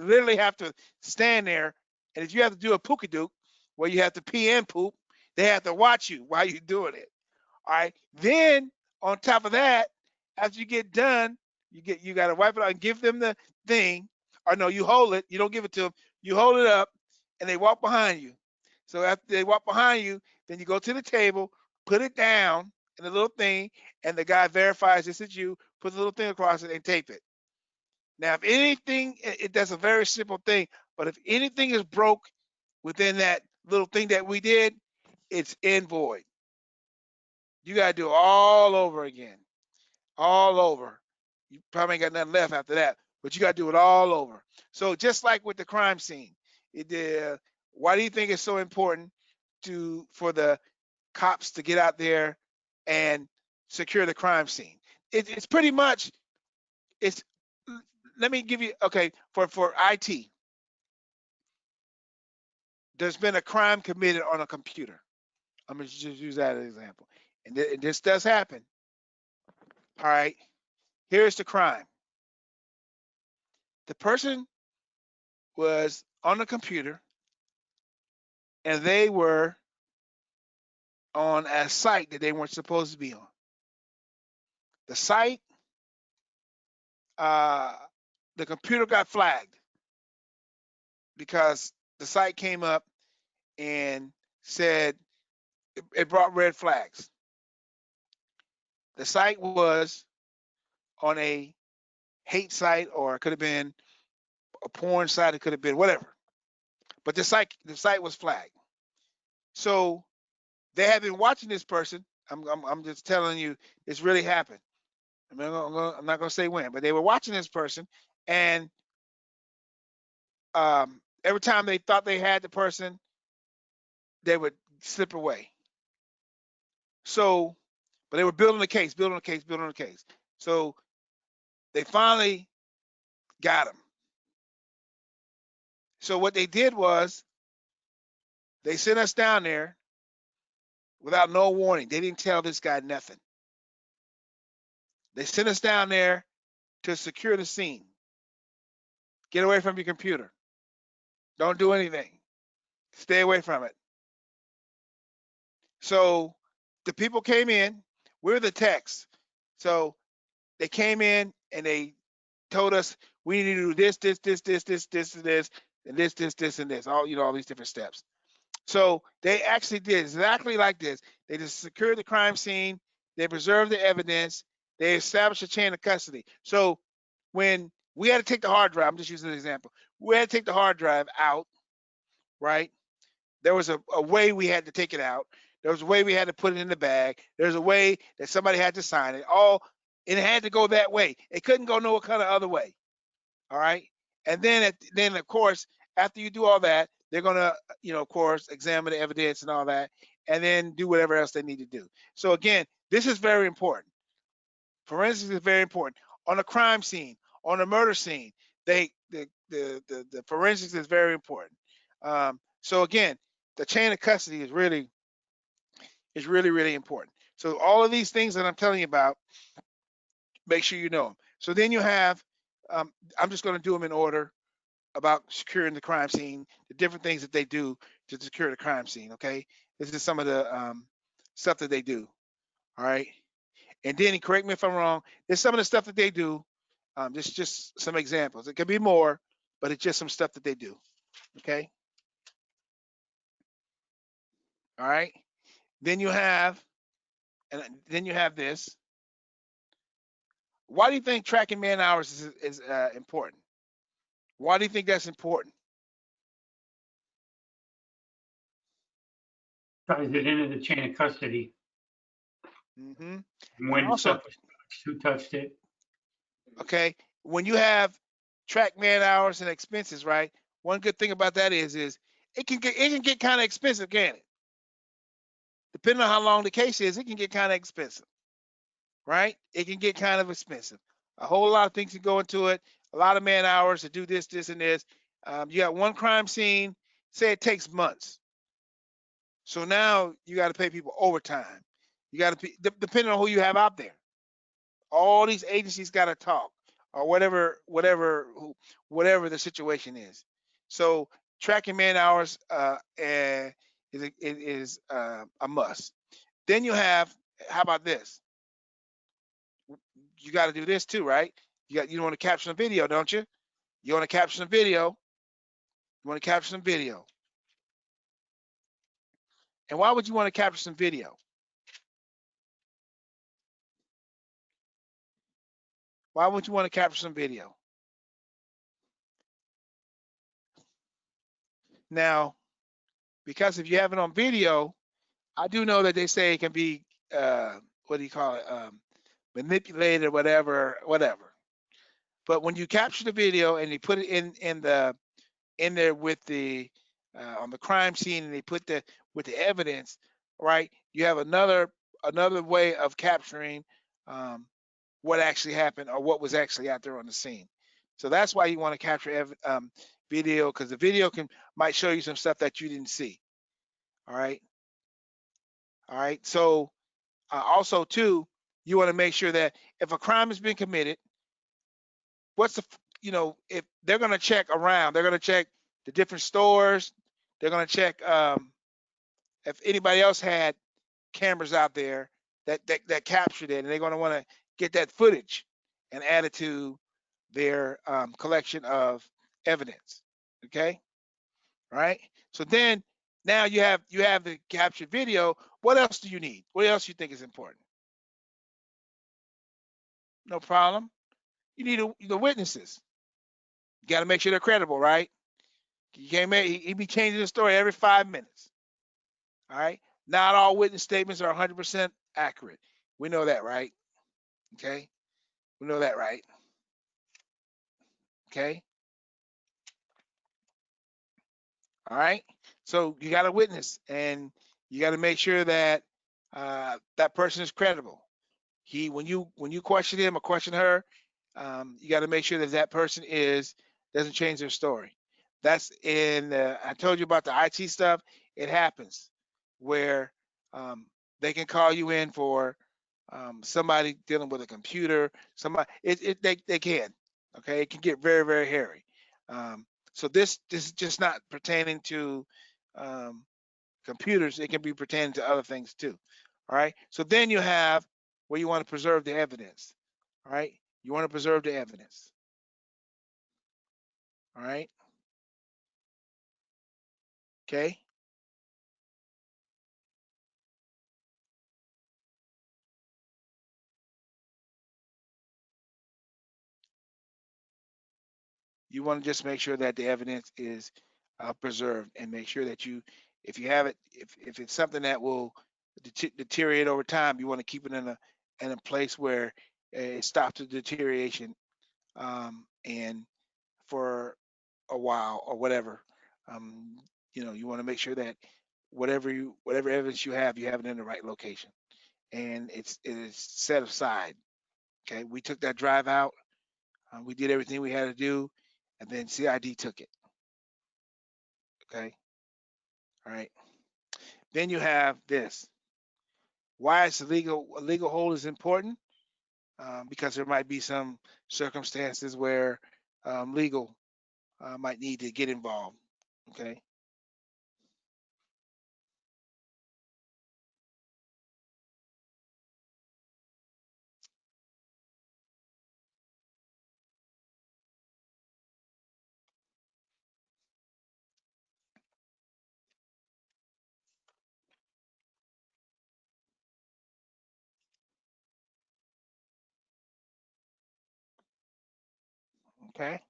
literally have to stand there, and if you have to do a pookadook where you have to pee and poop, they have to watch you while you're doing it. All right. Then on top of that, after you get done, you got to wipe it out and give them the thing. Or no, you hold it. You don't give it to them. You hold it up, and they walk behind you. So after they walk behind you, then you go to the table, put it down in the little thing, and the guy verifies this is you. Put the little thing across it and tape it. Now, if anything, that's a very simple thing. But if anything is broke within that little thing that we did, it's in void. You got to do it all over again, all over. You probably ain't got nothing left after that, but you got to do it all over. So just like with the crime scene, why do you think it's so important for the cops to get out there and secure the crime scene? It's pretty much it's. Let me give you for IT. There's been a crime committed on a computer. I'm gonna just use that as an example, and this does happen. All right, here's the crime. The person was on the computer and they were on a site that they weren't supposed to be on. The site, uh, the computer got flagged because the site came up and said it brought red flags. The site was on a hate site, or it could have been a porn site, it could have been whatever. But the site was flagged. So they have been watching this person. I'm just telling you, it's really happened. I'm not going to say when, but they were watching this person, and every time they thought they had the person, they would slip away. So, but they were building a case, building a case, building a case. So they finally got him. So what they did was they sent us down there without no warning. They didn't tell this guy nothing. They sent us down there to secure the scene. Get away from your computer. Don't do anything. Stay away from it. So the people came in. We're the techs. So they came in and they told us we need to do this, this, this, this, this, this, and this, and this, and this. All these different steps. So they actually did exactly like this. They just secured the crime scene. They preserved the evidence. They established a chain of custody. So when we had to take the hard drive, I'm just using an example. We had to take the hard drive out, right? There was a way we had to take it out. There was a way we had to put it in the bag. There's a way that somebody had to sign it. And it had to go that way. It couldn't go no kind of other way. All right. And then of course, after you do all that, they're gonna, of course, examine the evidence and all that, and then do whatever else they need to do. So again, this is very important. Forensics is very important. On a crime scene, on a murder scene, the forensics is very important. So again, the chain of custody is really really important. So all of these things that I'm telling you about, make sure you know them. So then you have, I'm just going to do them in order about securing the crime scene, the different things that they do to secure the crime scene. Okay, this is some of the stuff that they do. All right, and then correct me if I'm wrong. There's some of the stuff that they do. This is just some examples. It could be more, but it's just some stuff that they do. Okay. All right. Then you have, and then you have this. Why do you think tracking man hours is important? Why do you think that's important? Ties it into the chain of custody. hmm And And when also, stuff was touched, who touched it? okay, when you have track man hours and expenses, right? One good thing about that is it can get kind of expensive, can it? Depending on how long the case is, it can get kind of expensive, right? It can get kind of expensive. A whole lot of things can go into it. A lot of man hours to do this, this, and this. You got one crime scene. Say it takes months. So now you got to pay people overtime. You got to depending on who you have out there. All these agencies got to talk, or whatever the situation is. So tracking man hours is a must. Then you have, how about this? You got to do this too, right? You want to capture some video, don't you? You want to capture some video. You want to capture some video. And why would you want to capture some video? Why would you want to capture some video? Now, because if you have it on video, I do know that they say it can be what do you call it? Manipulated or whatever. But when you capture the video and you put it in there with the on the crime scene and they put the with the evidence, right? You have another way of capturing what actually happened or what was actually out there on the scene. So that's why you want to capture video, because the video might show you some stuff that you didn't see. All right. All right. So also too, you want to make sure that if a crime has been committed, what's the if they're going to check around, they're going to check the different stores, they're going to check if anybody else had cameras out there that captured it, and they're going to want to get that footage and add it to their collection of evidence. Okay. All right. So then now you have the captured video. What else do you need? What else you think is important? No problem. You need the witnesses. You got to make sure they're credible, right? You can't make he be changing the story every 5 minutes. All right. Not all witness statements are 100% accurate. We know that, right? Okay. We know that, right? Okay. All right. So you got a witness, and you got to make sure that that person is credible. When you question him or question her, you got to make sure that that person doesn't change their story. That's in. I told you about the IT stuff. It happens where they can call you in for somebody dealing with a computer. Somebody they can. Okay, it can get very very hairy. So this is just not pertaining to um, computers. It can be pertaining to other things too. All right. So then you have where you want to preserve the evidence. All right. You want to preserve the evidence. All right. Okay. You want to just make sure that the evidence is preserved, and make sure that if you have it, if it's something that will deteriorate over time, you want to keep it in a place where it stops the deterioration, and for a while or whatever. Um, you want to make sure that whatever evidence you have it in the right location, and it is set aside. Okay, we took that drive out. We did everything we had to do, and then CID took it. Okay, all right. Then you have this. Why is a legal hold is important? Because there might be some circumstances where legal might need to get involved. Okay. Okay.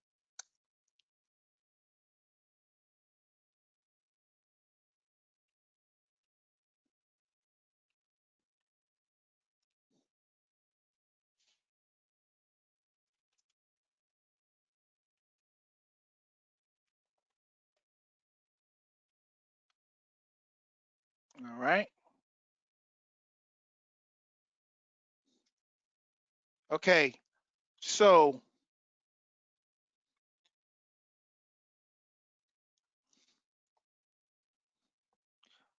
All right. Okay. So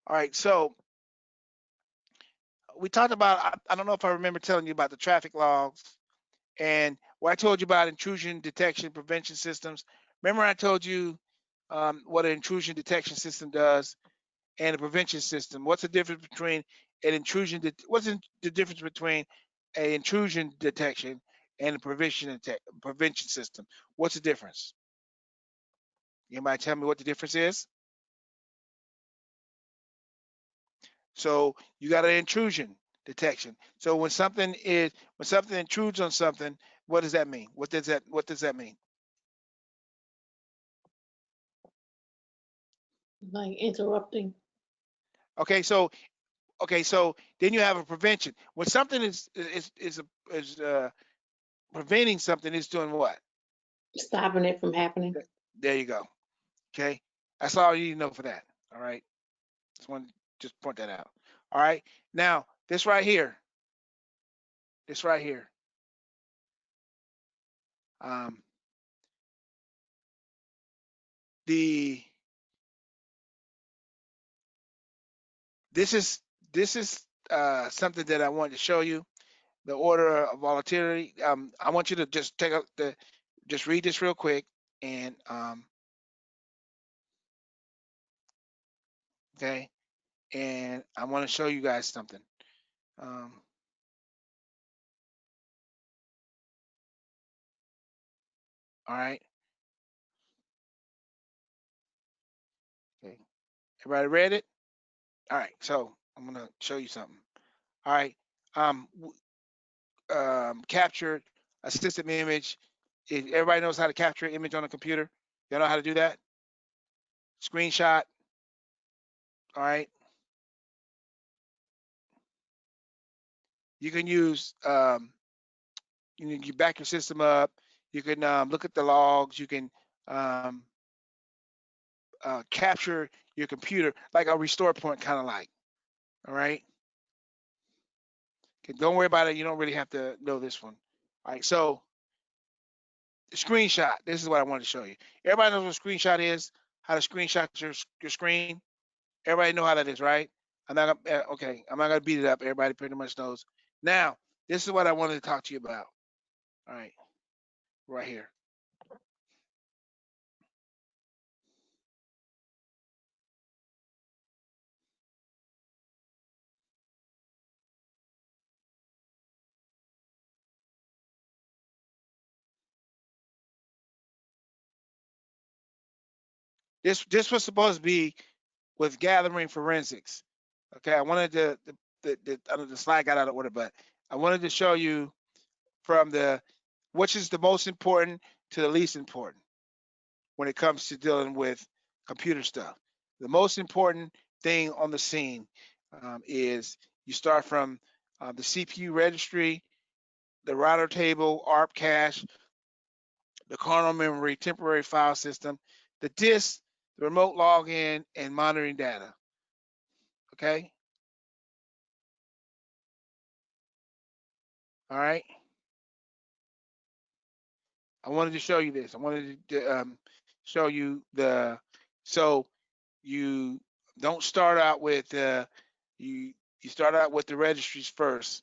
all right. So we talked about. I don't know if I remember telling you about the traffic logs and what I told you about intrusion detection prevention systems. Remember I told you what an intrusion detection system does and a prevention system. What's the difference between an intrusion? The difference between a intrusion detection and a prevention system? What's the difference? Anybody tell me what the difference is? So you got an intrusion detection. So when something intrudes on something, what does that mean? What does that mean? Like interrupting. Okay, so then you have a prevention. When something is preventing something, it's doing what? Stopping it from happening. There you go. Okay, that's all you need to know for that. All right, just want to just point that out. All right, now this right here, um, the this is something that I wanted to show you. The order of volatility. I want you to just just read this real quick, and okay, and I want to show you guys something. Um, all right, okay, everybody read it? All right, so I'm gonna show you something. All right, captured a system image. Everybody knows how to capture an image on a computer. You know how to do that? Screenshot. All right. You can use you back your system up. You can look at the logs. You can um, capture your computer like a restore point, kind of like. All right. Okay, don't worry about it. You don't really have to know this one. All right. So screenshot. This is what I wanted to show you. Everybody knows what a screenshot is. How to screenshot your screen. Everybody know how that is, right? I'm not gonna, okay. I'm not gonna beat it up. Everybody pretty much knows. Now, this is what I wanted to talk to you about. All right, right here. This was supposed to be with gathering forensics. Okay, I wanted I know the slide got out of order, but I wanted to show you from which is the most important to the least important when it comes to dealing with computer stuff. The most important thing on the scene is you start from the CPU registry, the router table, ARP cache, the kernel memory, temporary file system, the disk, the remote login, and monitoring data. Okay. All right. I wanted to show you this. I wanted to show you so you don't start out with you start out with the registries first,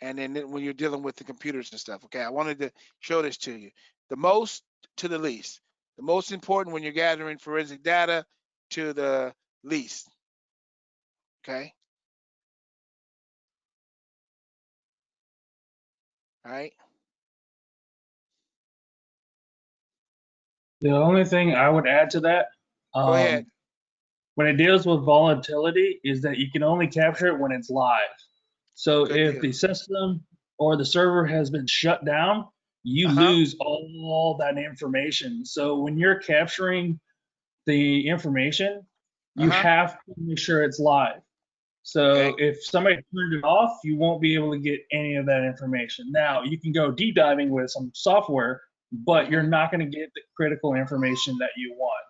and then when you're dealing with the computers and stuff. Okay. I wanted to show this to you. The most to the least. The most important when you're gathering forensic data to the least. Okay. All right. The only thing I would add to that, Go ahead. when it deals with volatility, is that you can only capture it when it's live. So Good if deal. the system or the server has been shut down, you Uh-huh. lose all that information. So when you're capturing the information, you Uh-huh. have to make sure it's live. Okay. So if somebody turned it off, you won't be able to get any of that information. Now, you can go deep diving with some software, but you're Mm-hmm. not going to get the critical information that you want.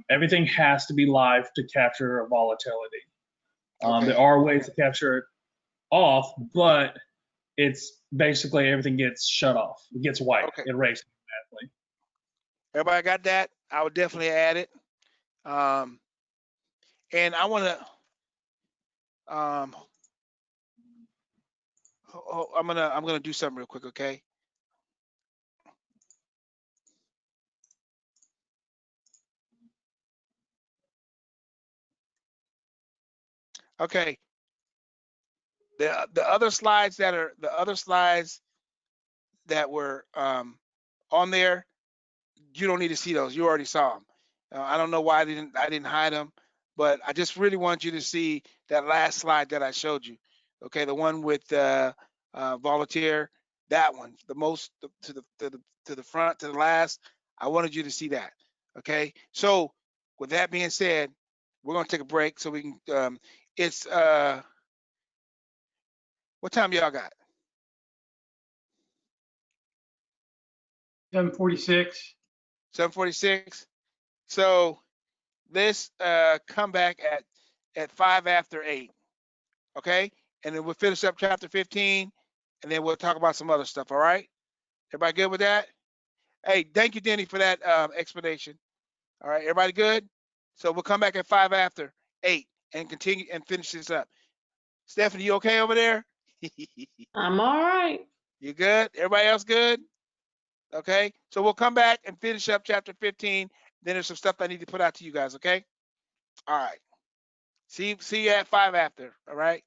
Everything has to be live to capture a volatility. Okay. There are ways to capture it off, but it's basically everything gets shut off. It gets wiped, Okay. erased automatically. Everybody got that? I would definitely add it. Um, and I want to I'm gonna do something real quick, okay? Okay. The other slides that were on there, you don't need to see those. You already saw them. I don't know why I didn't hide them, but I just really want you to see that last slide that I showed you. Okay, the one with volunteer, that one, the most to the front to the last. I wanted you to see that. Okay, so with that being said, we're gonna take a break so we can. It's what time y'all got? 7:46. 7:46. So let's come back at 5 after 8. Okay, and then we'll finish up chapter 15, and then we'll talk about some other stuff. All right, everybody good with that? Hey, thank you, Denny, for that explanation. All right, everybody good? So we'll come back at 5 after 8 and continue and finish this up. Stephanie, you okay over there? I'm all right. You good? Everybody else good? Okay, so we'll come back and finish up chapter 15. Then there's some stuff I need to put out to you guys. Okay. All right. See you at 5 after. All right.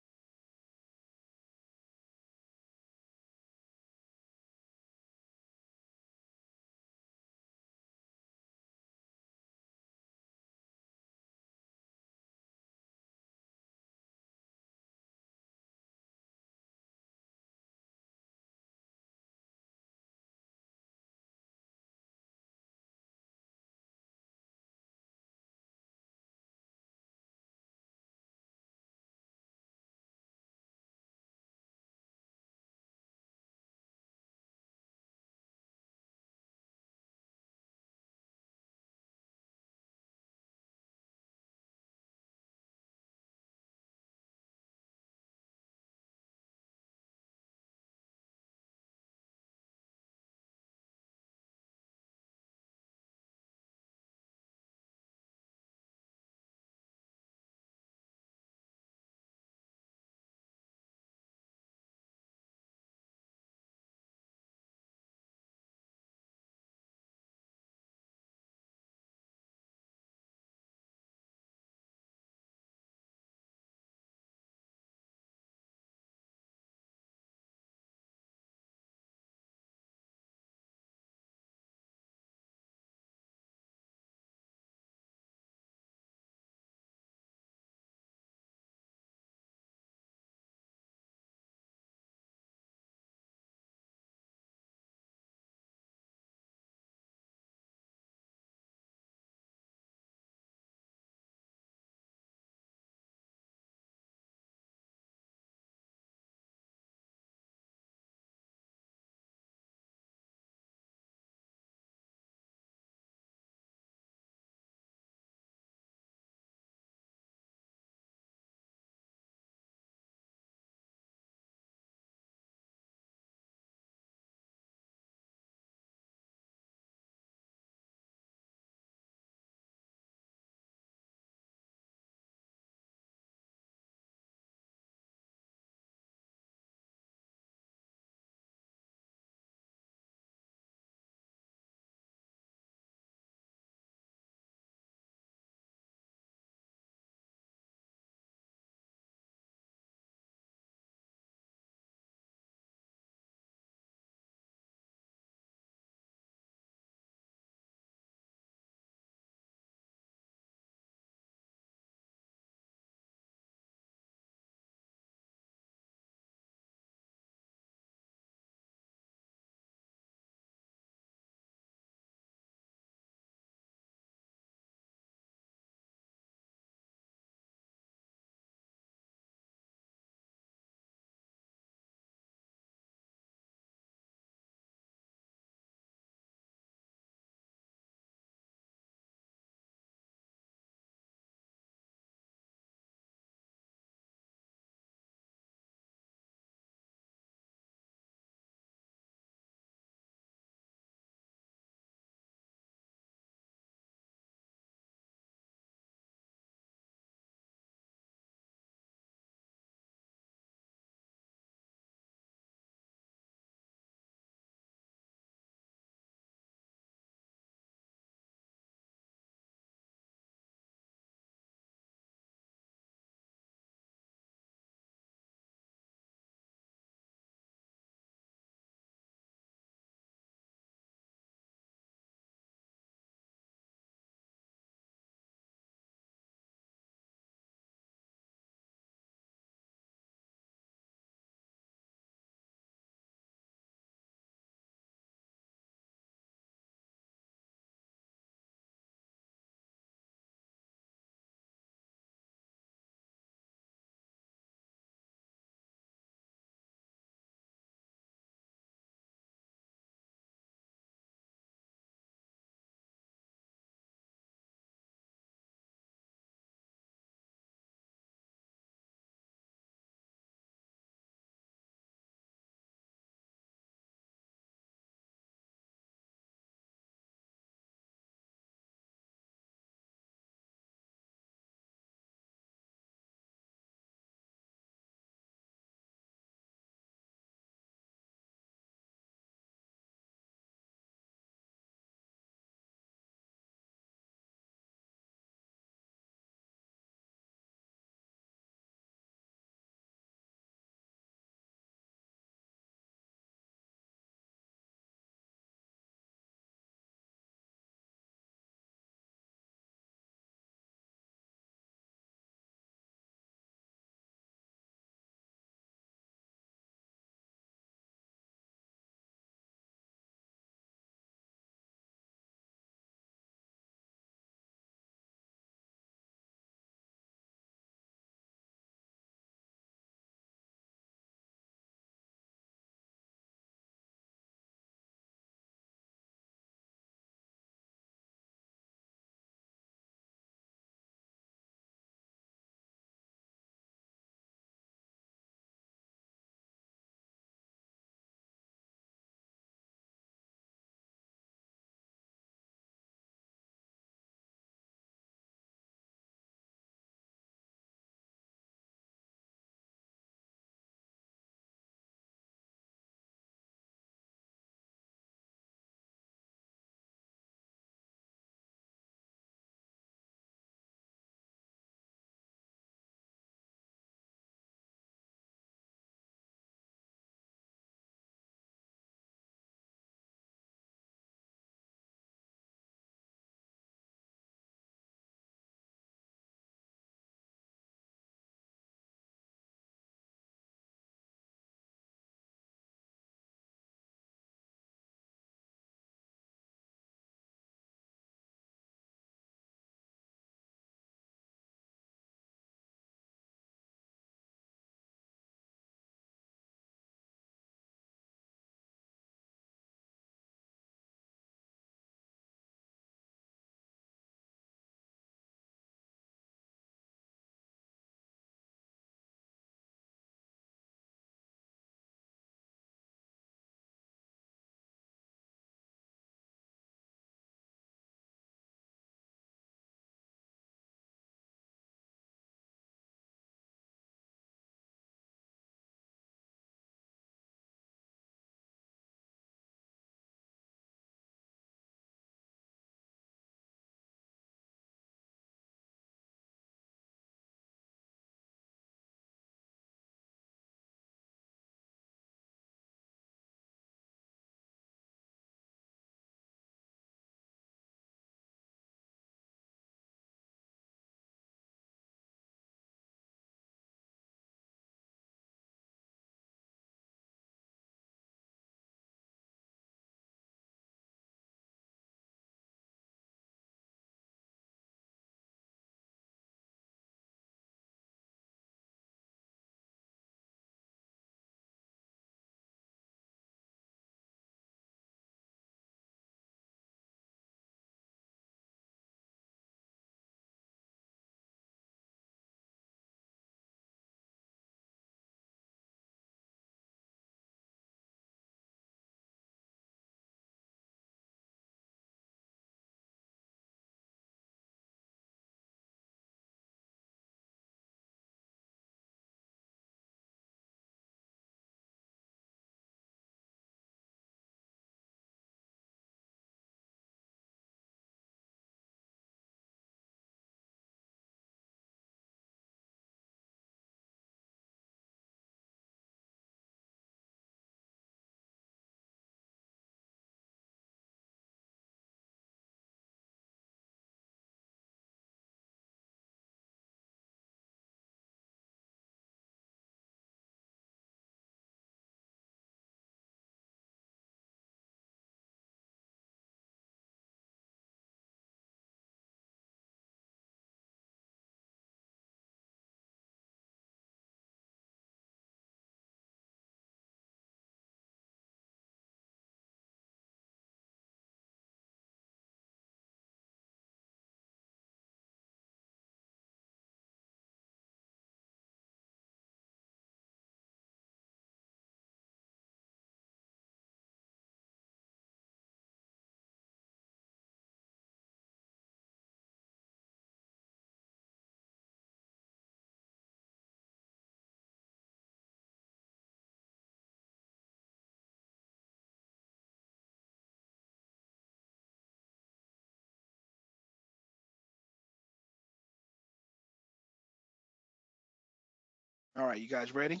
All right, you guys ready?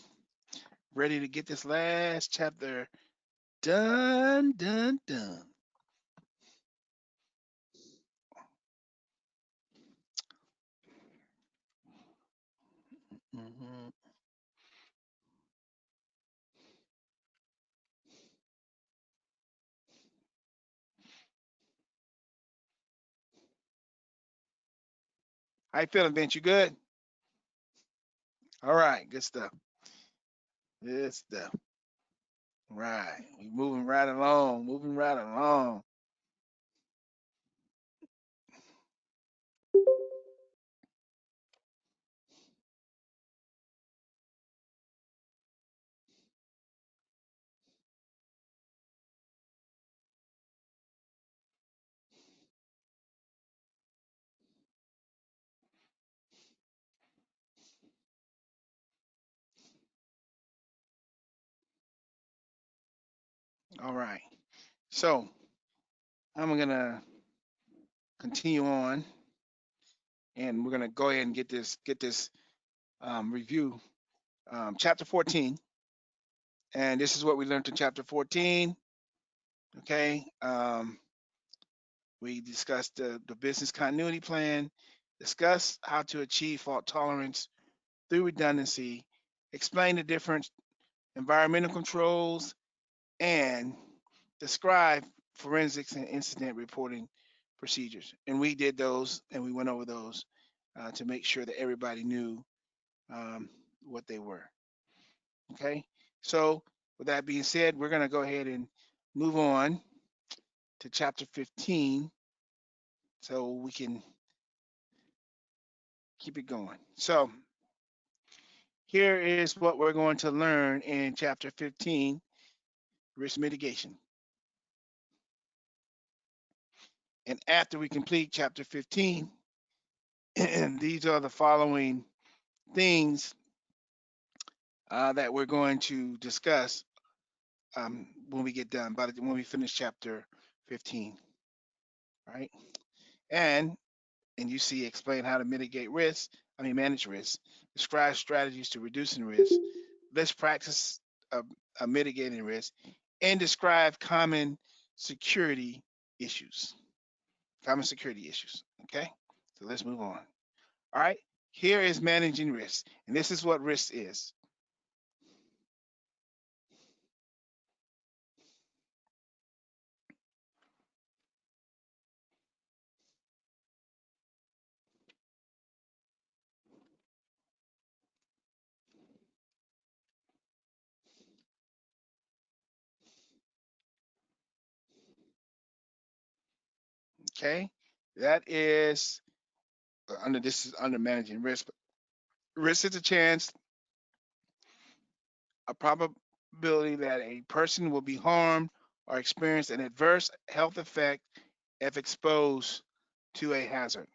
Ready to get this last chapter done, done, done. Mhm. How you feeling, Vince? You good? All right, good stuff. Good stuff. Right, we moving right along, moving right along. All right, so I'm gonna continue on, and we're gonna go ahead and get this review, chapter 14, and this is what we learned in chapter 14. Okay, we discussed the business continuity plan, discuss how to achieve fault tolerance through redundancy, explain the different environmental controls, and describe forensics and incident reporting procedures. And we did those, and we went over those to make sure that everybody knew what they were. Okay, so with that being said, we're going to go ahead and move on to chapter 15 so we can keep it going. So here is what we're going to learn in chapter 15, risk mitigation. And after we complete chapter 15, these are the following things that we're going to discuss when we get done, when we finish chapter 15, right? And you see, explain how to manage risk, describe strategies to reducing risk, best practice of mitigating risk, and describe security issues. Common security issues. Okay, so let's move on. All right, here is managing risk, and this is what risk is. Okay, that is this is under managing risk. Risk is a probability that a person will be harmed or experience an adverse health effect if exposed to a hazard.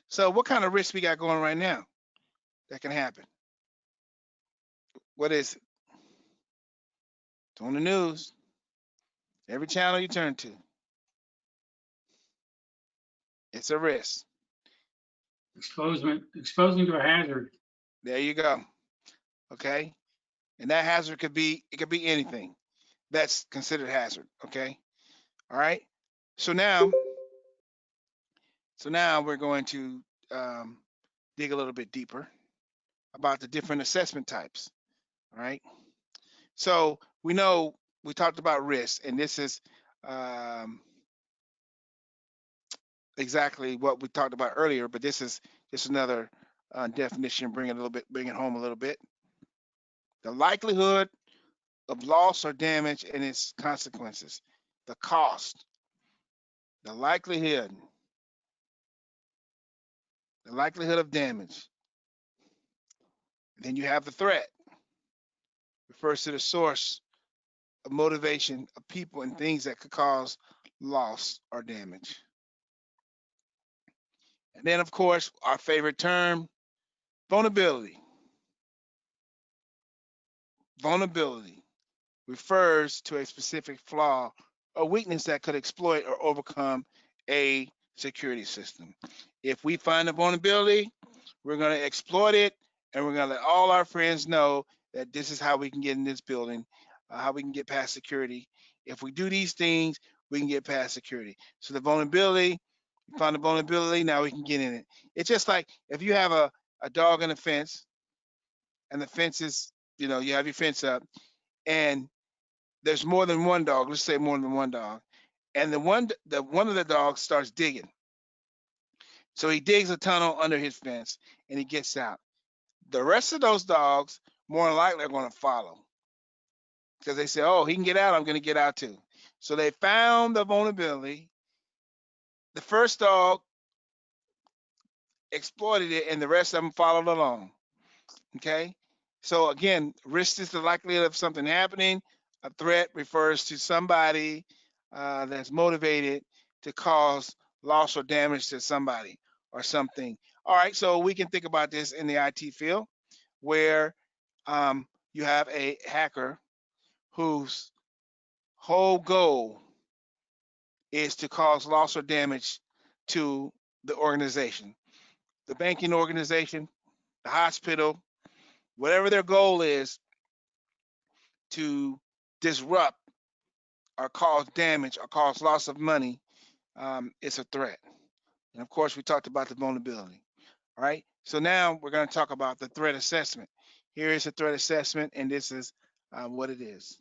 So what kind of risk we got going right now that can happen? What is it? It's on the news. Every channel you turn to, it's a risk. Exposing to a hazard. There you go. Okay. And that hazard could be anything that's considered hazard. Okay. All right. So now we're going to dig a little bit deeper about the different assessment types. All right. So we know we talked about risk, and this is um, exactly what we talked about earlier, but this is just another definition, bring it home a little bit. The likelihood of loss or damage and its consequences, the cost, the likelihood of damage. Then you have the threat, refers to the source of motivation of people and things that could cause loss or damage. And then, of course, our favorite term, vulnerability. Vulnerability refers to a specific flaw or weakness that could exploit or overcome a security system. If we find a vulnerability, We're going to exploit it, and we're going to let all our friends know that this is how we can get in this building, how we can get past security. If we do these things, we can get past security. So the vulnerability, we found the vulnerability, now we can get in it. It's just like if you have a dog in a fence, and the fence is, you know, you have your fence up, and there's more than one dog. Let's say more than one dog, and one of the dogs starts digging. So he digs a tunnel under his fence, and he gets out. The rest of those dogs more than likely are going to follow because they say, "Oh, he can get out. I'm going to get out too." So they found the vulnerability. The first dog exploited it, and the rest of them followed along. Okay. So again, risk is the likelihood of something happening. A threat refers to somebody that's motivated to cause loss or damage to somebody or something. All right. So we can think about this in the IT field where you have a hacker whose whole goal is to cause loss or damage to the organization, the banking organization, the hospital, whatever their goal is to disrupt or cause damage or cause loss of money, it's a threat. And of course, we talked about the vulnerability. All right. So now we're going to talk about the threat assessment. Here is a threat assessment, and this is what it is.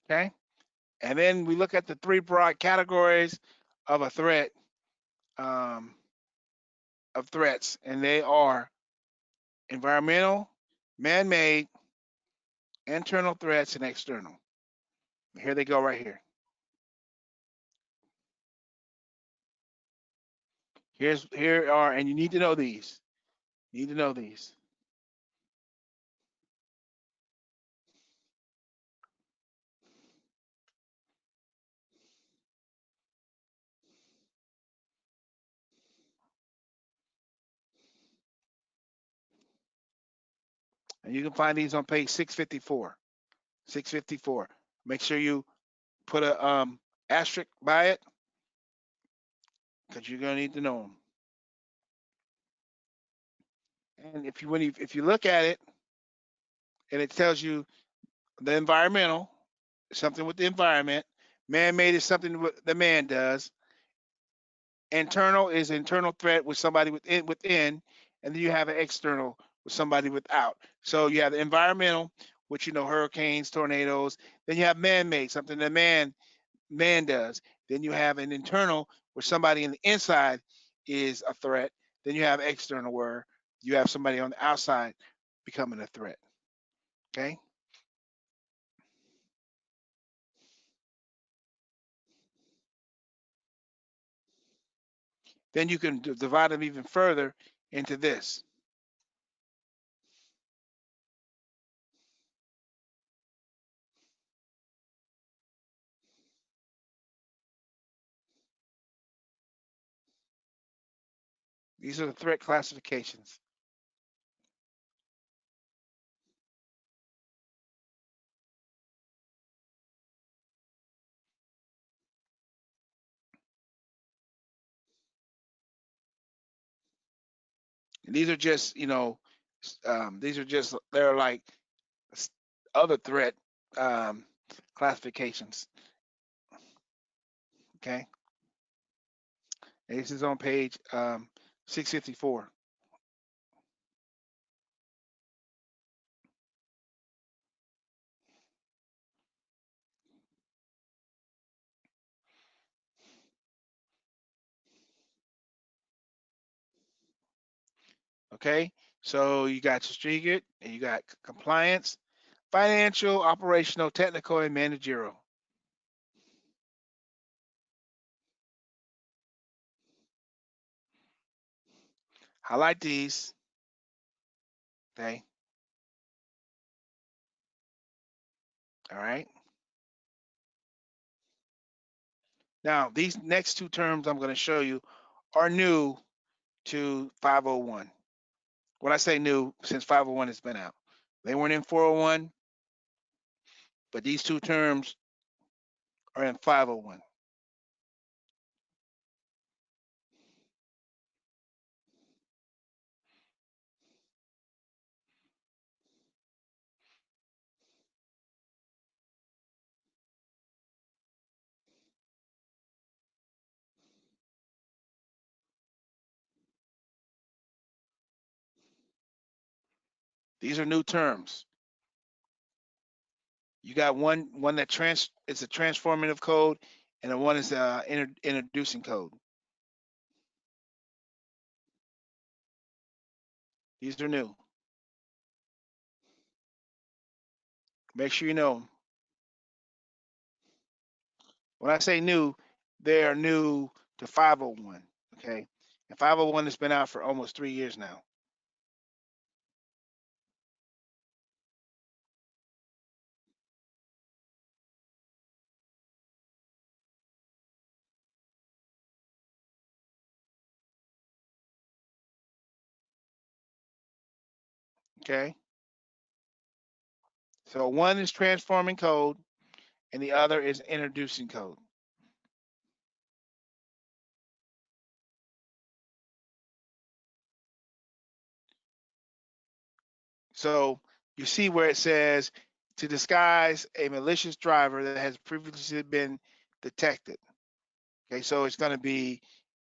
Okay. And then we look at the three broad categories of a threat, um, of threats, and they are environmental, man-made, internal threats, and external. Here they go right here. Here are, and you need to know these. You need to know these. And you can find these on page 654. 654. Make sure you put a asterisk by it because you're gonna need to know them. And if you look at it and it tells you the environmental, something with the environment, man-made is something the man does. Internal is internal threat with somebody within, and then you have an external with somebody without. So you have the environmental, which you know hurricanes, tornadoes. Then you have man-made, something the man does. Then you have an internal where somebody in the inside is a threat. Then you have external where you have somebody on the outside becoming a threat. Okay. Then you can divide them even further into this. These are the threat classifications. And these are just, you know, these are just, they're like other threat um, classifications. Okay. And this is on page 654. Okay. So you got strategic and you got compliance. financial, operational, technical, and managerial. Highlight these. Okay. All right. Now, these next two terms I'm going to show you are new to 501. When I say new, since 501 has been out, they weren't in 401, but these two terms are in 501. These are new terms. You got one that it's a transformative code, and the one is introducing code. These are new. Make sure you know 'em. When I say new, they are new to 501. Okay, and 501 has been out for almost 3 years now. Okay, so one is transforming code, and the other is introducing code. So you see where it says to disguise a malicious driver that has previously been detected. Okay, so it's going to be,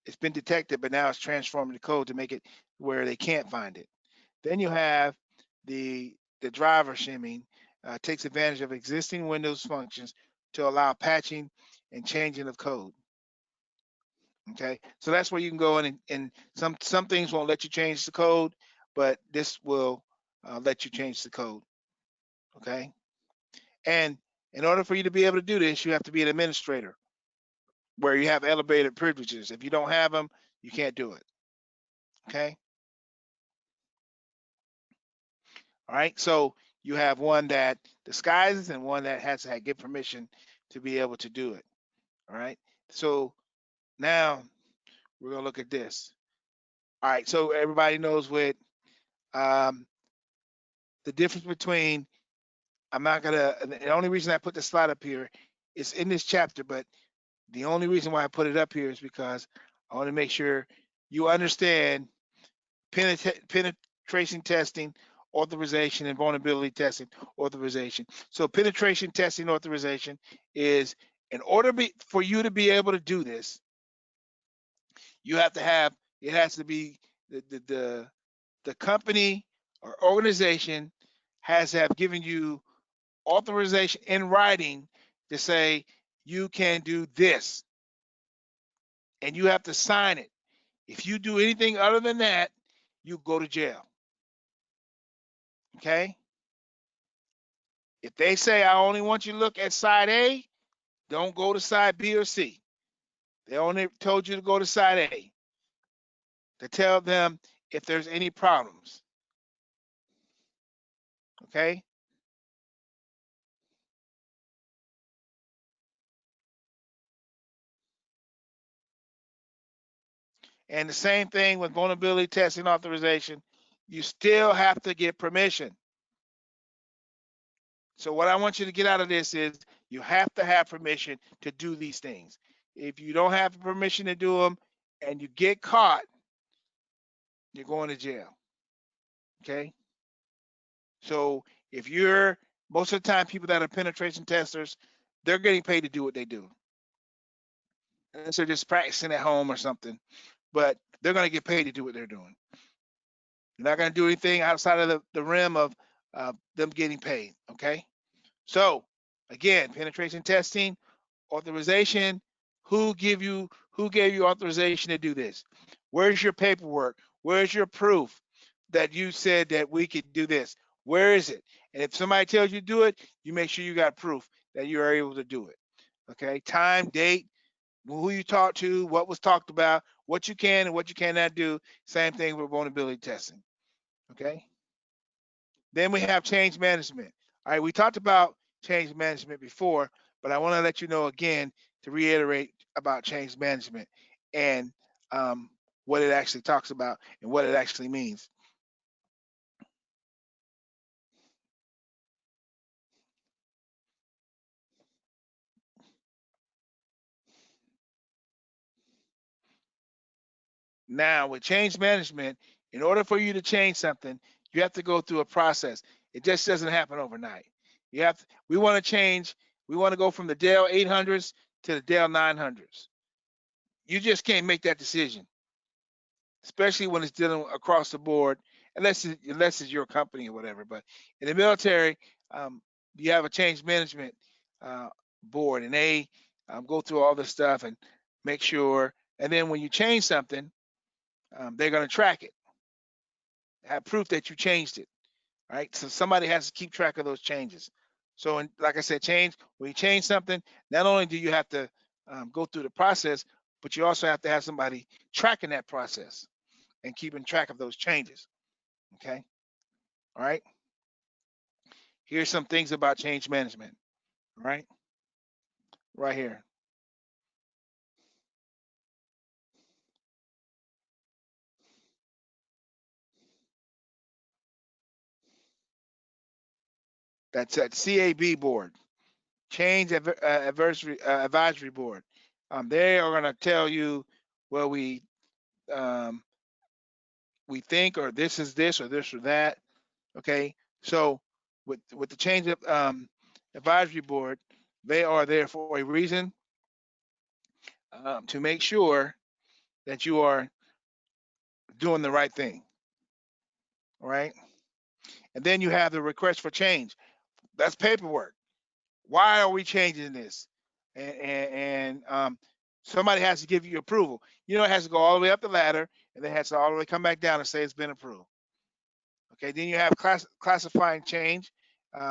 it's been detected, but now it's transforming the code to make it where they can't find it. Then you have the driver shimming, takes advantage of existing Windows functions to allow patching and changing of code. Okay, so that's where you can go in, and some things won't let you change the code, but this will let you change the code. Okay, and in order for you to be able to do this, you have to be an administrator where you have elevated privileges. If you don't have them, you can't do it. Okay, all right, so you have one that disguises and one that has to get permission to be able to do it. All right, so now we're gonna look at this. All right, so everybody knows what um, the difference between, I'm not gonna, the only reason I put the slide up here is in this chapter, but the only reason why I put it up here is because I want to make sure you understand penetration testing, authorization, and vulnerability testing, authorization. So penetration testing authorization is, in order for you to be able to do this, you have to have, it has to be the company or organization has to have given you authorization in writing to say you can do this, and you have to sign it. If you do anything other than that, you go to jail. Okay? If they say I only want you to look at side A, don't go to side B or C. They only told you to go to side A to tell them if there's any problems. Okay? And the same thing with vulnerability testing authorization, you still have to get permission. So what I want you to get out of this is you have to have permission to do these things. If you don't have permission to do them and you get caught, you're going to jail. Okay? So if you're, most of the time, people that are penetration testers, they're getting paid to do what they do. Unless they're just practicing at home or something, but they're going to get paid to do what they're doing. They're not going to do anything outside of the rim of them getting paid. Okay? So again, penetration testing, authorization, who gave you authorization to do this? Where's your paperwork? Where's your proof that you said that we could do this? Where is it? And if somebody tells you to do it, you make sure you got proof that you are able to do it. Okay, time, date, who you talked to, what was talked about, what you can and what you cannot do. Same thing with vulnerability testing. Okay. Then we have change management. All right, we talked about change management before, but I want to let you know again to reiterate about change management and what it actually talks about and what it actually means. Now, with change management, in order for you to change something, you have to go through a process. It just doesn't happen overnight. You have to, we want to change, we want to go from the Dell 800s to the Dell 900s. You just can't make that decision, especially when it's dealing across the board, unless it's your company or whatever. But in the military, you have a change management uh, board, and they go through all this stuff and make sure. And then when you change something, they're going to track it, have proof that you changed it, right? So somebody has to keep track of those changes. So, like I said, when you change something, not only do you have to go through the process, but you also have to have somebody tracking that process and keeping track of those changes. Okay. All right. Here's some things about change management. All right. Right here. That's at CAB board, change advisory board. They are going to tell you, well, um, we think, or this is this, or this or that. Okay. So with the change of advisory board, they are there for a reason, to make sure that you are doing the right thing. All right. And then you have the request for change. That's paperwork. Why are we changing this? And somebody has to give you approval. You know, it has to go all the way up the ladder, and then it has to all the way come back down and say it's been approved. Okay, then you have classifying change,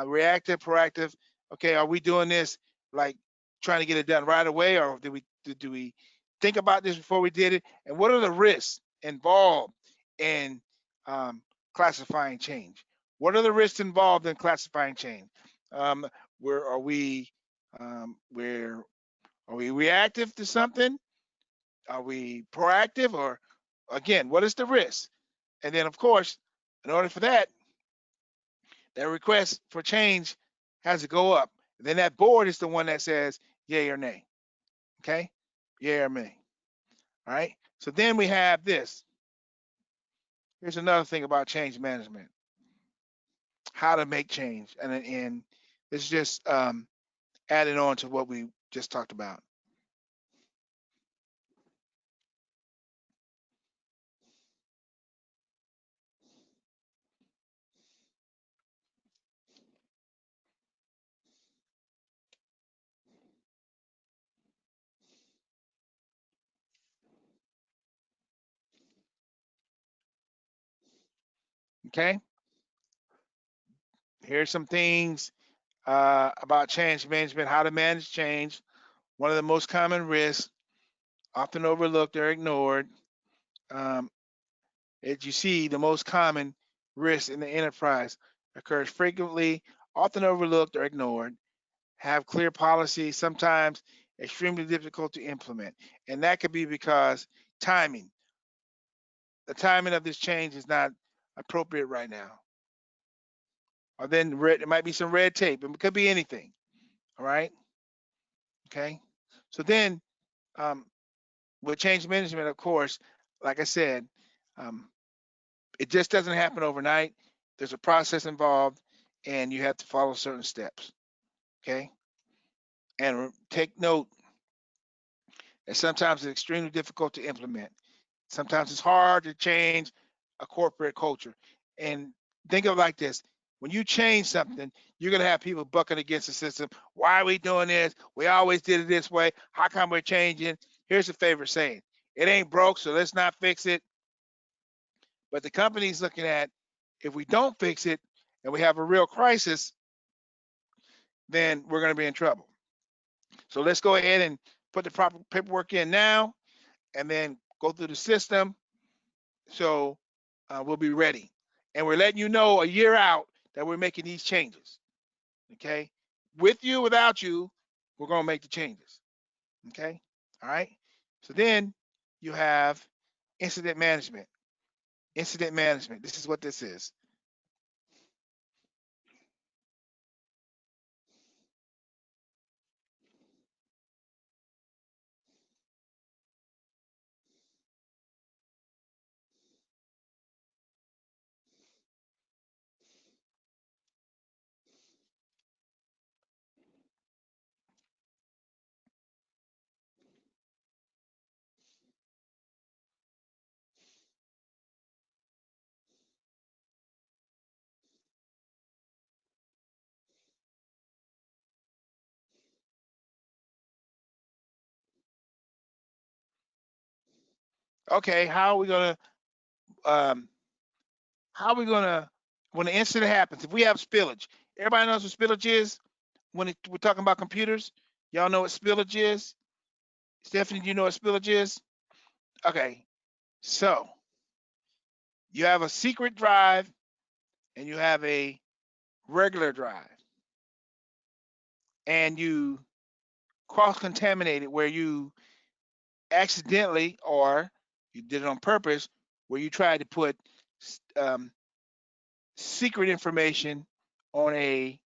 reactive, proactive. Okay, are we doing this like trying to get it done right away, or do we think about this before we did it? And what are the risks involved in classifying change? What are the risks involved in classifying change? Um, where where are we reactive to something? Are we proactive, or again, what is the risk? And then, of course, in order for that, that request for change has to go up. Then that board is the one that says yay or nay. Okay, yay or nay. All right. So then we have this. Here's another thing about change management: how to make change, and this is just adding on to what we just talked about. Okay. Here's some things about change management: how to manage change. One of the most common risks, often overlooked or ignored. Um, as you see, the most common risk in the enterprise occurs frequently, often overlooked or ignored, have clear policies, sometimes extremely difficult to implement. And that could be because timing, the timing of this change is not appropriate right now. Or then it might be some red tape, it could be anything. All right. Okay. So then um, with change management, of course, like I said, um, it just doesn't happen overnight. There's a process involved, and you have to follow certain steps. Okay. And take note that sometimes it's extremely difficult to implement. Sometimes it's hard to change a corporate culture. And think of it like this: when you change something, you're going to have people bucking against the system. Why are we doing this? We always did it this way. How come we're changing? Here's a favorite saying: it ain't broke, so let's not fix it. But the company's looking at, if we don't fix it and we have a real crisis, then we're going to be in trouble. So let's go ahead and put the proper paperwork in now, and then go through the system. So we'll be ready. And we're letting you know a year out that we're making these changes. Okay? With you, without you, we're going to make the changes. Okay? All right? So then you have incident management. Incident management. This is what this is. Okay, how are we gonna when the incident happens, if we have spillage, everybody knows what spillage is when we're talking about computers? Y'all know what spillage is? Stephanie, do you know what spillage is? Okay, so you have a secret drive and you have a regular drive, and you cross-contaminate it where you accidentally, or you did it on purpose, where you tried to put um, secret information on a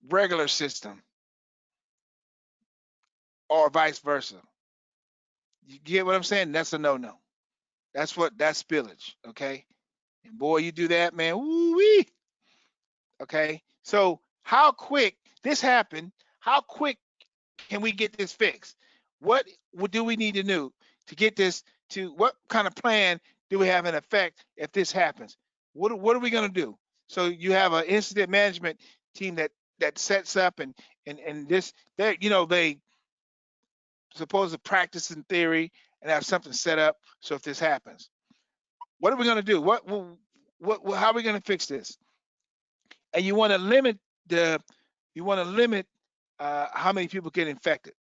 regular system, or vice versa. You get what I'm saying? That's a no-no. That's spillage. Okay. And boy, you do that, man. Woo wee. Okay. So how quick this happened? How quick can we get this fixed? What do we need to do to get this to? What kind of plan do we have in effect if this happens? What are we going to do? So you have an incident management team that sets up and this they supposed to practice in theory and have something set up so if this happens. What are we going to do? How are we going to fix this? And you want to limit the, how many people get infected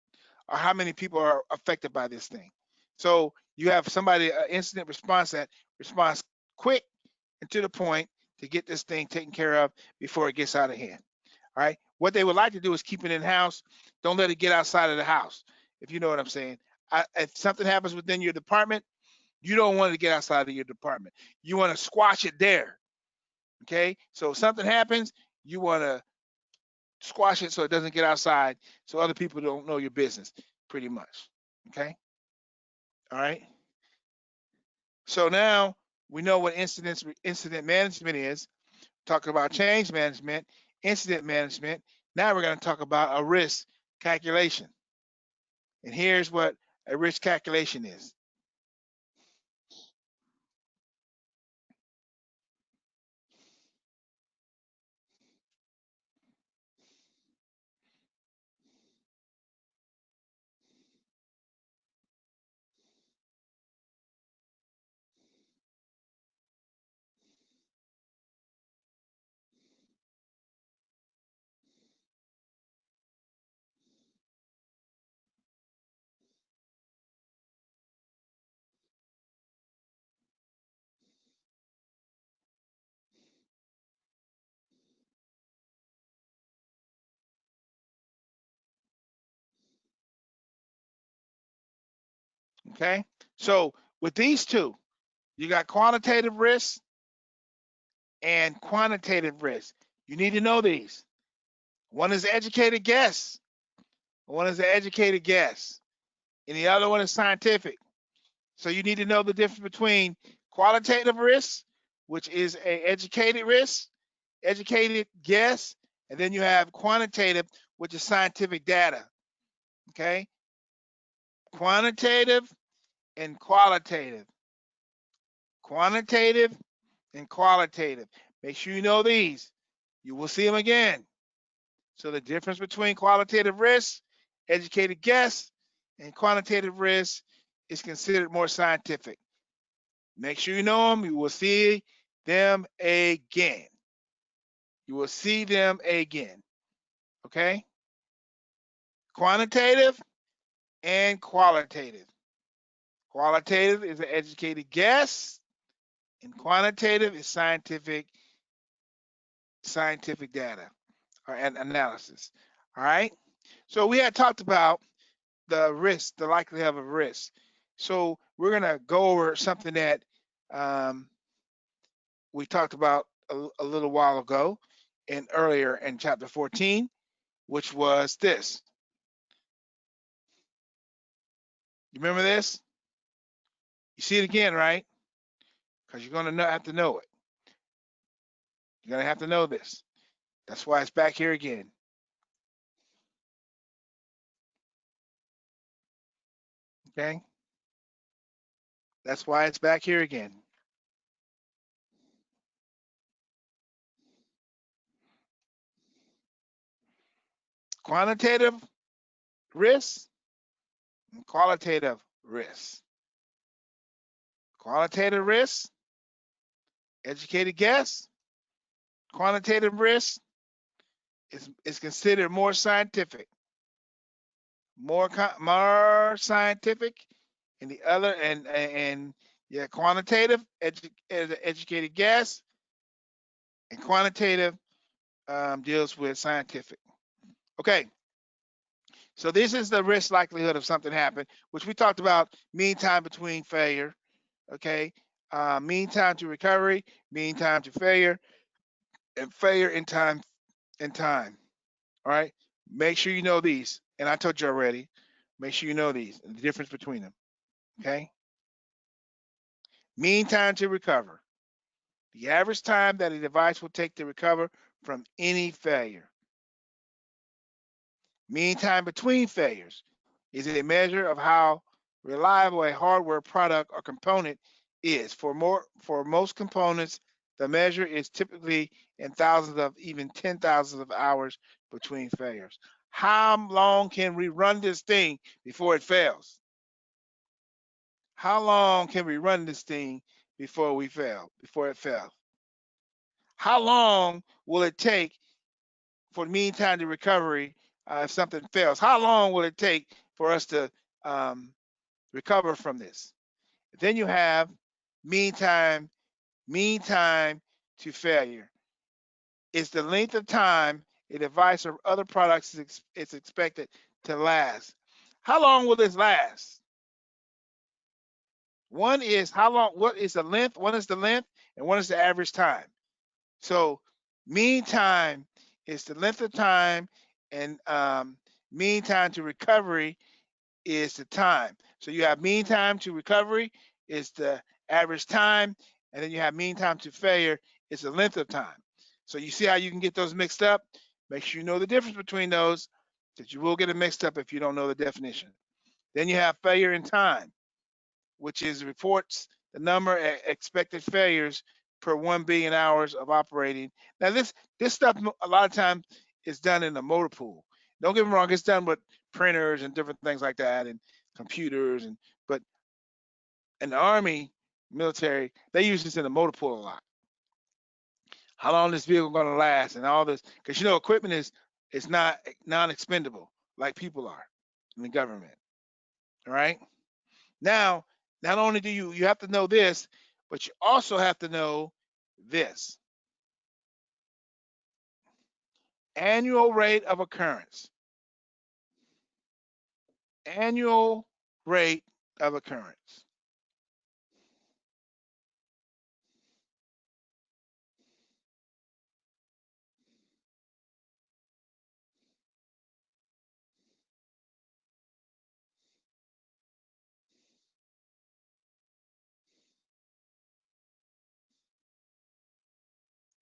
or how many people are affected by this thing. So you have somebody, incident response that responds quick and to the point to get this thing taken care of before it gets out of hand. All right. What they would like to do is keep it in house. Don't let it get outside of the house. If you know what I'm saying. If something happens within your department, you don't want it to get outside of your department. You want to squash it there. Okay. So if something happens, you want to squash it so it doesn't get outside, so other people don't know your business, pretty much. Okay. All right. So now we know what incident management is. Talking about change management, incident management. Now we're going to talk about a risk calculation. And here's what a risk calculation is. Okay. So with these two, you got qualitative risk and quantitative risk. You need to know these. One is educated guess. One is an educated guess. And the other one is scientific. So you need to know the difference between qualitative risk, which is a educated risk, educated guess, and then you have quantitative, which is scientific data. Okay? Quantitative and qualitative. Quantitative and qualitative. Make sure you know these. You will see them again. So the difference between qualitative risk, educated guess, and quantitative risk is considered more scientific. Make sure you know them. You will see them again. You will see them again. Okay? Quantitative and qualitative. Qualitative is an educated guess, and quantitative is scientific data or analysis. All right. So we had talked about the risk, the likelihood of a risk. So we're gonna go over something that we talked about a little while ago and earlier in chapter 14, which was this. You remember this? You see it again, right? Because you're gonna have to know it. You're gonna have to know this. That's why it's back here again. Okay? That's why it's back here again. Quantitative risk and qualitative risk. Qualitative risk, educated guess. Quantitative risk is considered more scientific, more scientific, and the other and yeah, quantitative educated guess, and quantitative deals with scientific. Okay, so this is the risk likelihood of something happening, which we talked about mean time between failure. Okay, mean time to recovery, mean time to failure, and failure in time. All right, make sure you know these, and I told you already. Make sure you know these and the difference between them. Okay, mean time to recover. The average time that a device will take to recover from any failure. Mean time between failures is a measure of how reliable a hardware product or component is. For most components, the measure is typically in thousands of even 10,000s of hours between failures. How long can we run this thing before it fails? How long can we run this thing before it fails? How long will it take for mean time to recovery if something fails? How long will it take for us to recover from this? Then you have mean time to failure. It's the length of time a device or other products is expected to last. How long will this last? One is how long, what is the length? One is the length, and one is the average time. So mean time is the length of time, and mean time to recovery is the time. So you have mean time to recovery is the average time, and then you have mean time to failure is the length of time. So you see how you can get those mixed up? Make sure you know the difference between those, because you will get it mixed up if you don't know the definition. Then you have failure in time, which is reports the number of expected failures per 1 billion hours of operating. Now this stuff a lot of times is done in the motor pool. Don't get me wrong, it's done with printers and different things like that and computers, but in the Army, military, they use this in the motor pool a lot. How long this vehicle gonna last and all this, because equipment is not non-expendable like people are in the government. All right. Now, not only do you have to know this, but you also have to know this. Annual rate of occurrence. Annual rate of occurrence.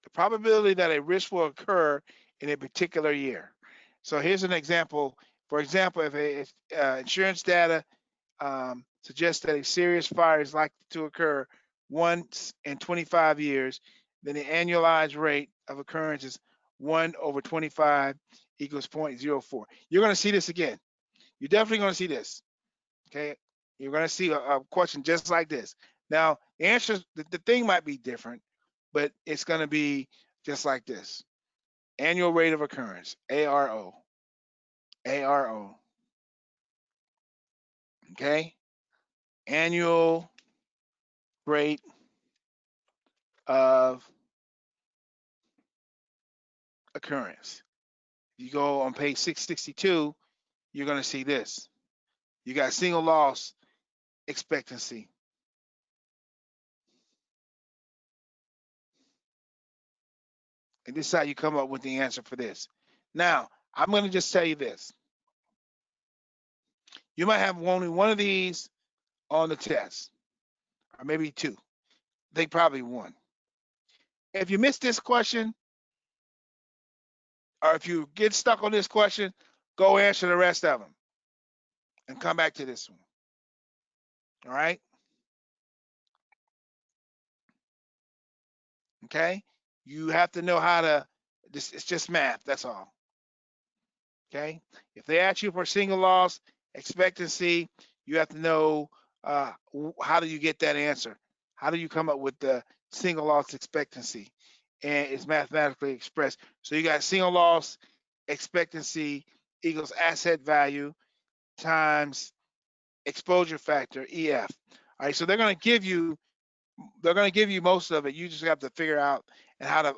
The probability that a risk will occur in a particular year. So here's an example. For example, if insurance data suggests that a serious fire is likely to occur once in 25 years, then the annualized rate of occurrence is 1 over 25 equals 0.04. You're going to see this again. You're definitely going to see this. Okay. You're going to see a question just like this. Now, the answer, the thing might be different, but it's going to be just like this. Annual rate of occurrence, ARO. ARO. Okay? Annual rate of occurrence. You go on page 662, you're going to see this. You got single loss expectancy. And this is how you come up with the answer for this. Now, I'm going to just tell you this. You might have only one of these on the test, or maybe two. They probably one. If you miss this question, or if you get stuck on this question, go answer the rest of them and come back to this one. All right? Okay? You have to know how to, it's just math, that's all. Okay? If they ask you for single loss expectancy, you have to know how do you get that answer? How do you come up with the single loss expectancy? And it's mathematically expressed. So you got single loss expectancy equals asset value times exposure factor, EF. All right, so they're going to give you most of it. You just have to figure out and how to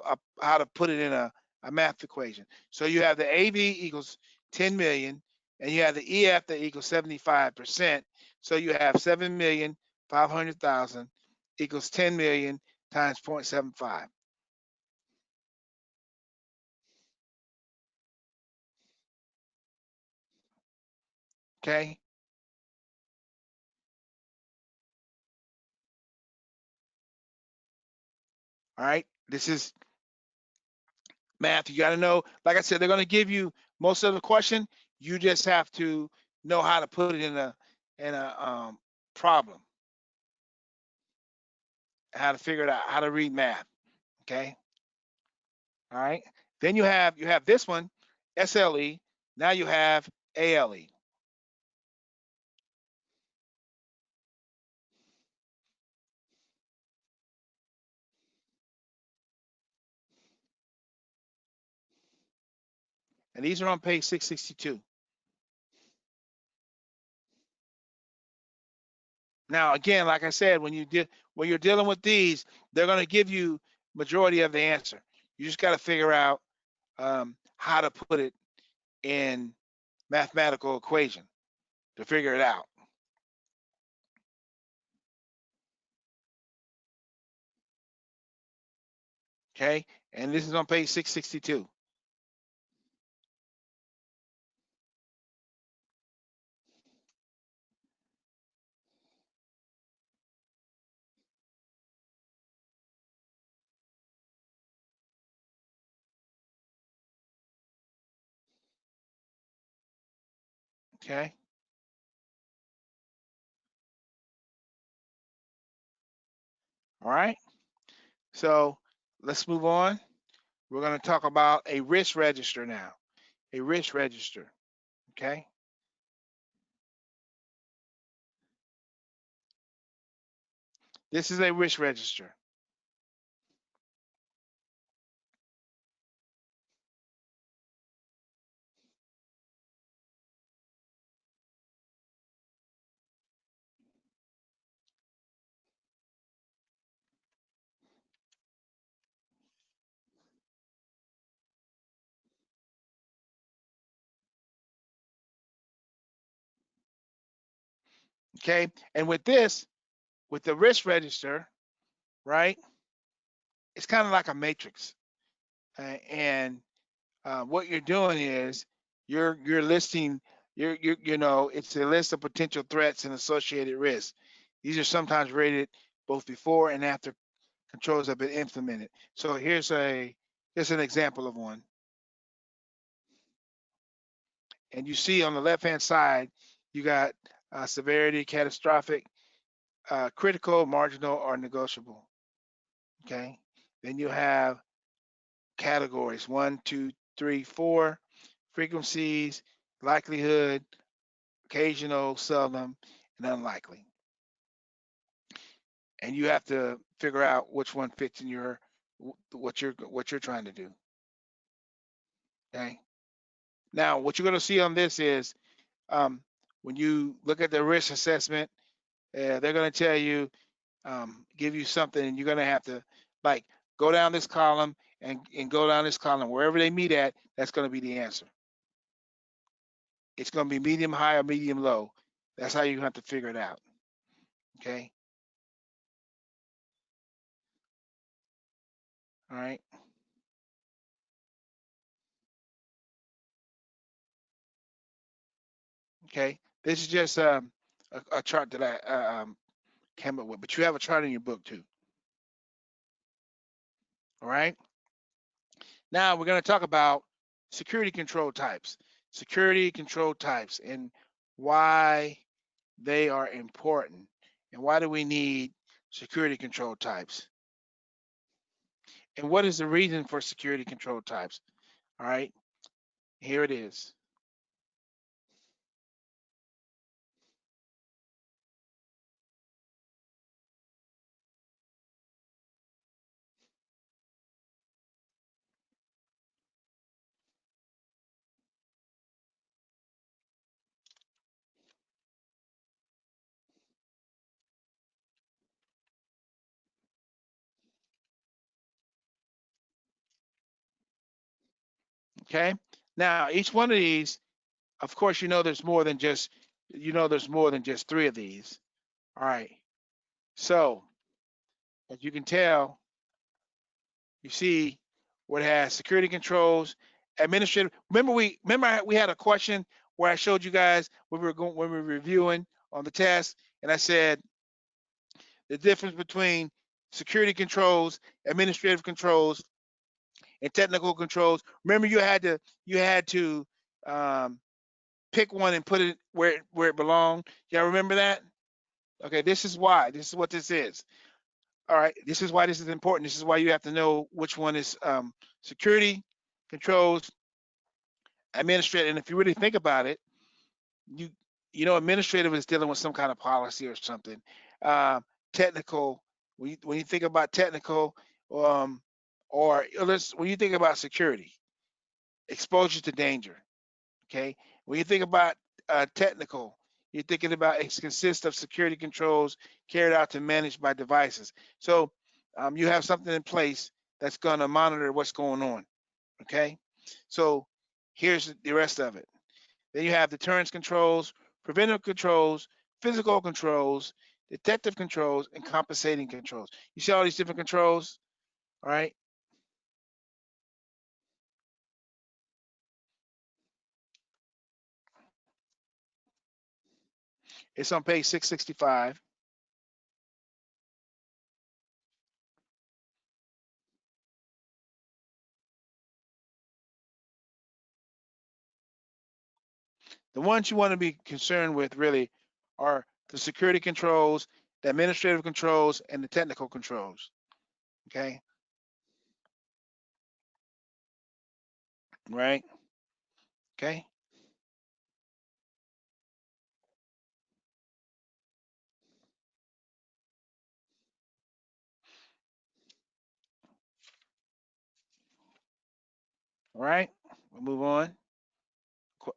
put it in a math equation. So you have the AV equals 10 million, and you have the EF that equals 75%. So you have 7,500,000 equals 10 million times 0.75. Okay. All right. This is math. You got to know, like I said, they're going to give you most of the question. You just have to know how to put it in a problem, how to figure it out, how to read math. Okay. All right. Then you have this one, SLE. Now you have ALE. And these are on page 662. Now, again, like I said, when you're dealing with these, they're going to give you majority of the answer. You just got to figure out how to put it in mathematical equation to figure it out. Okay, and this is on page 662. Okay. All right. So let's move on. We're going to talk about a risk register now. A risk register. Okay. This is a risk register. Okay. And with this, with the risk register, right, it's kind of like a matrix. And what you're doing is you're listing it's a list of potential threats and associated risks. These are sometimes rated both before and after controls have been implemented. So here's an example of one. And you see on the left hand side, you got severity, catastrophic, critical, marginal, or negotiable. Okay. Then you have categories 1, 2, 3, 4, frequencies, likelihood, occasional, seldom, and unlikely. And you have to figure out which one fits in your what you're trying to do. Okay. Now, what you're going to see on this is when you look at the risk assessment, they're going to tell you, give you something, and you're going to have to like go down this column and go down this column. Wherever they meet at, that's going to be the answer. It's going to be medium high or medium low. That's how you have to figure it out. Okay. All right. Okay. This is just a chart that I came up with, but you have a chart in your book too. All right. Now we're going to talk about security control types. Security control types and why they are important. And why do we need security control types? And what is the reason for security control types? All right. Here it is. Okay. Now, each one of these, of course, there's more than just, there's more than just 3 of these. All right. So, as you can tell, you see what has security controls, administrative. Remember we had a question where I showed you guys when we were reviewing on the test, and I said the difference between security controls, administrative controls, and technical controls. Remember you had to um, pick one and put it where it belonged. Y'all remember that? Okay, this is why. This is what this is. All right, this is why this is important. This is why you have to know which one is security controls, administrative. And if you really think about it, you administrative is dealing with some kind of policy or something. Uh, Technical, when you think about technical, um, or when you think about security, exposure to danger. Okay, when you think about technical, you're thinking about it consists of security controls carried out to manage by devices. So you have something in place that's going to monitor what's going on. Okay, so here's the rest of it. Then you have deterrence controls, preventive controls, physical controls, detective controls, and compensating controls. You see all these different controls, all right? It's on page 665. The ones you want to be concerned with really are the security controls, the administrative controls, and the technical controls. Okay, right? Okay, all right. We'll move on. All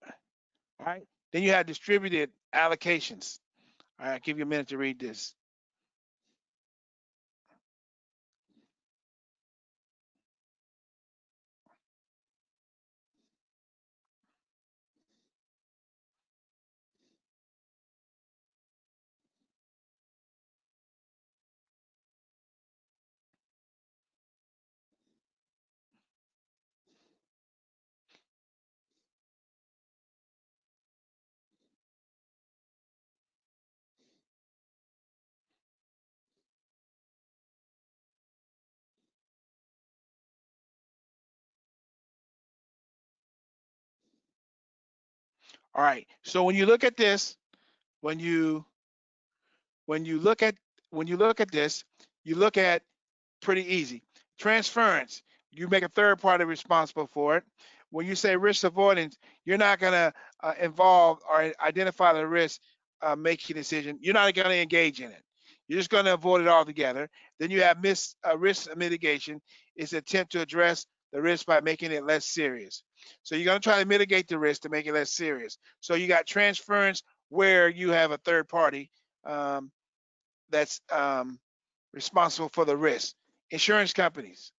right. Then you have distributed allocations. All right, I'll give you a minute to read this. All right. So when you look at this, when you when you look at this, you look at pretty easy. Transference, you make a third party responsible for it. When you say risk avoidance, you're not going to involve or identify the risk making decision. You're not going to engage in it. You're just going to avoid it altogether. Then you have risk mitigation. It's an attempt to address the risk by making it less serious. So you're going to try to mitigate the risk to make it less serious. So you got transference where you have a third party that's responsible for the risk. Insurance companies,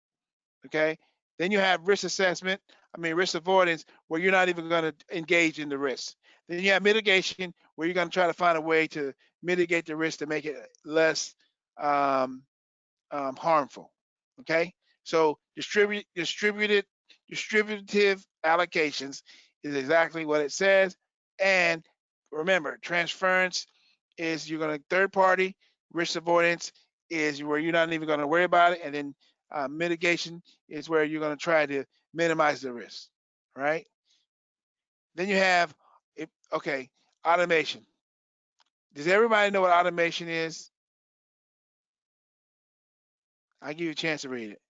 okay? Then you have risk assessment, risk avoidance, where you're not even going to engage in the risk. Then you have mitigation, where you're going to try to find a way to mitigate the risk to make it less harmful. Okay, so distributive allocations is exactly what it says. And remember, transference is you're going to third party. Risk avoidance is where you're not even going to worry about it, and then mitigation is where you're going to try to minimize the risk. Right? Then you have okay, automation. Does everybody know what automation is? I'll give you a chance to read it.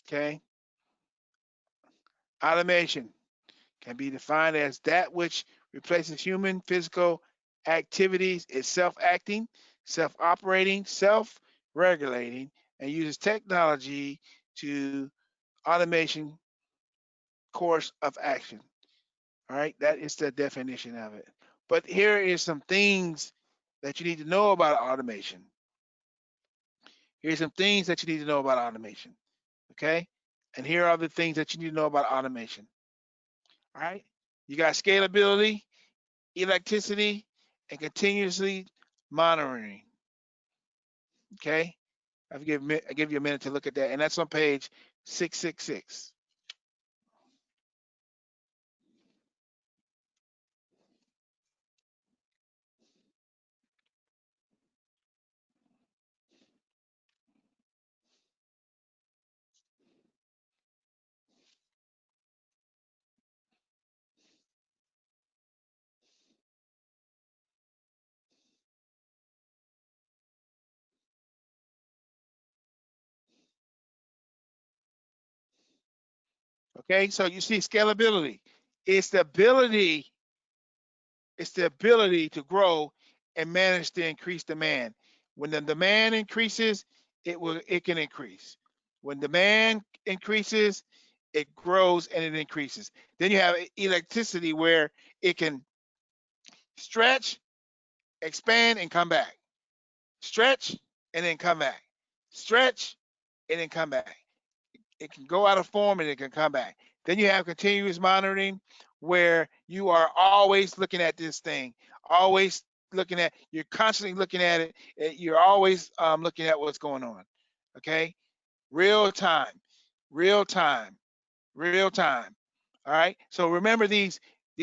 Okay. Automation can be defined as that which replaces human physical activities, is self-acting, self-operating, self-regulating, and uses technology to automation course of action. All right, that is the definition of it. But here is some things that you need to know about automation. Here's some things that you need to know about automation. Okay, and here are the things that you need to know about automation. All right, you got scalability, electricity, and continuously monitoring. Okay, I give you a minute to look at that, and that's on page 666. Okay, so you see scalability. It's the ability, to grow and manage the increased demand. When the demand increases, it can increase. When demand increases, it grows and it increases. Then you have electricity where it can stretch, expand, and come back. Stretch and then come back. Stretch and then come back. It can go out of form and it can come back. Then you have continuous monitoring where you are always looking at this thing, always you're constantly looking at it. You're always looking at what's going on. Okay. Real time, real time, real time. All right. So remember these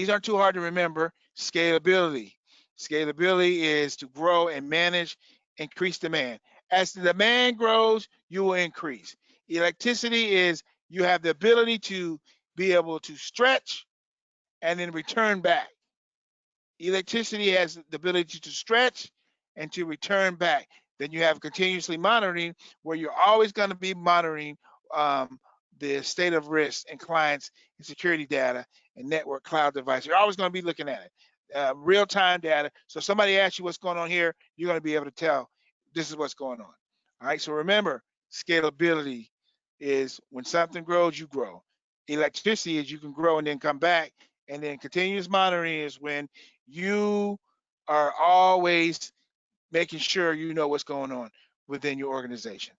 aren't too hard to remember. Scalability. Scalability is to grow and manage increased demand. As the demand grows, you will increase. Electricity is you have the ability to be able to stretch and then return back. Electricity has the ability to stretch and to return back. Then you have continuously monitoring, where you're always going to be monitoring the state of risk and clients and security data and network cloud devices. You're always going to be looking at it, real-time data. So if somebody asks you what's going on here, you're going to be able to tell this is what's going on. All right. So remember, scalability is when something grows, you grow. Electricity is you can grow and then come back. And then continuous monitoring is when you are always making sure you know what's going on within your organization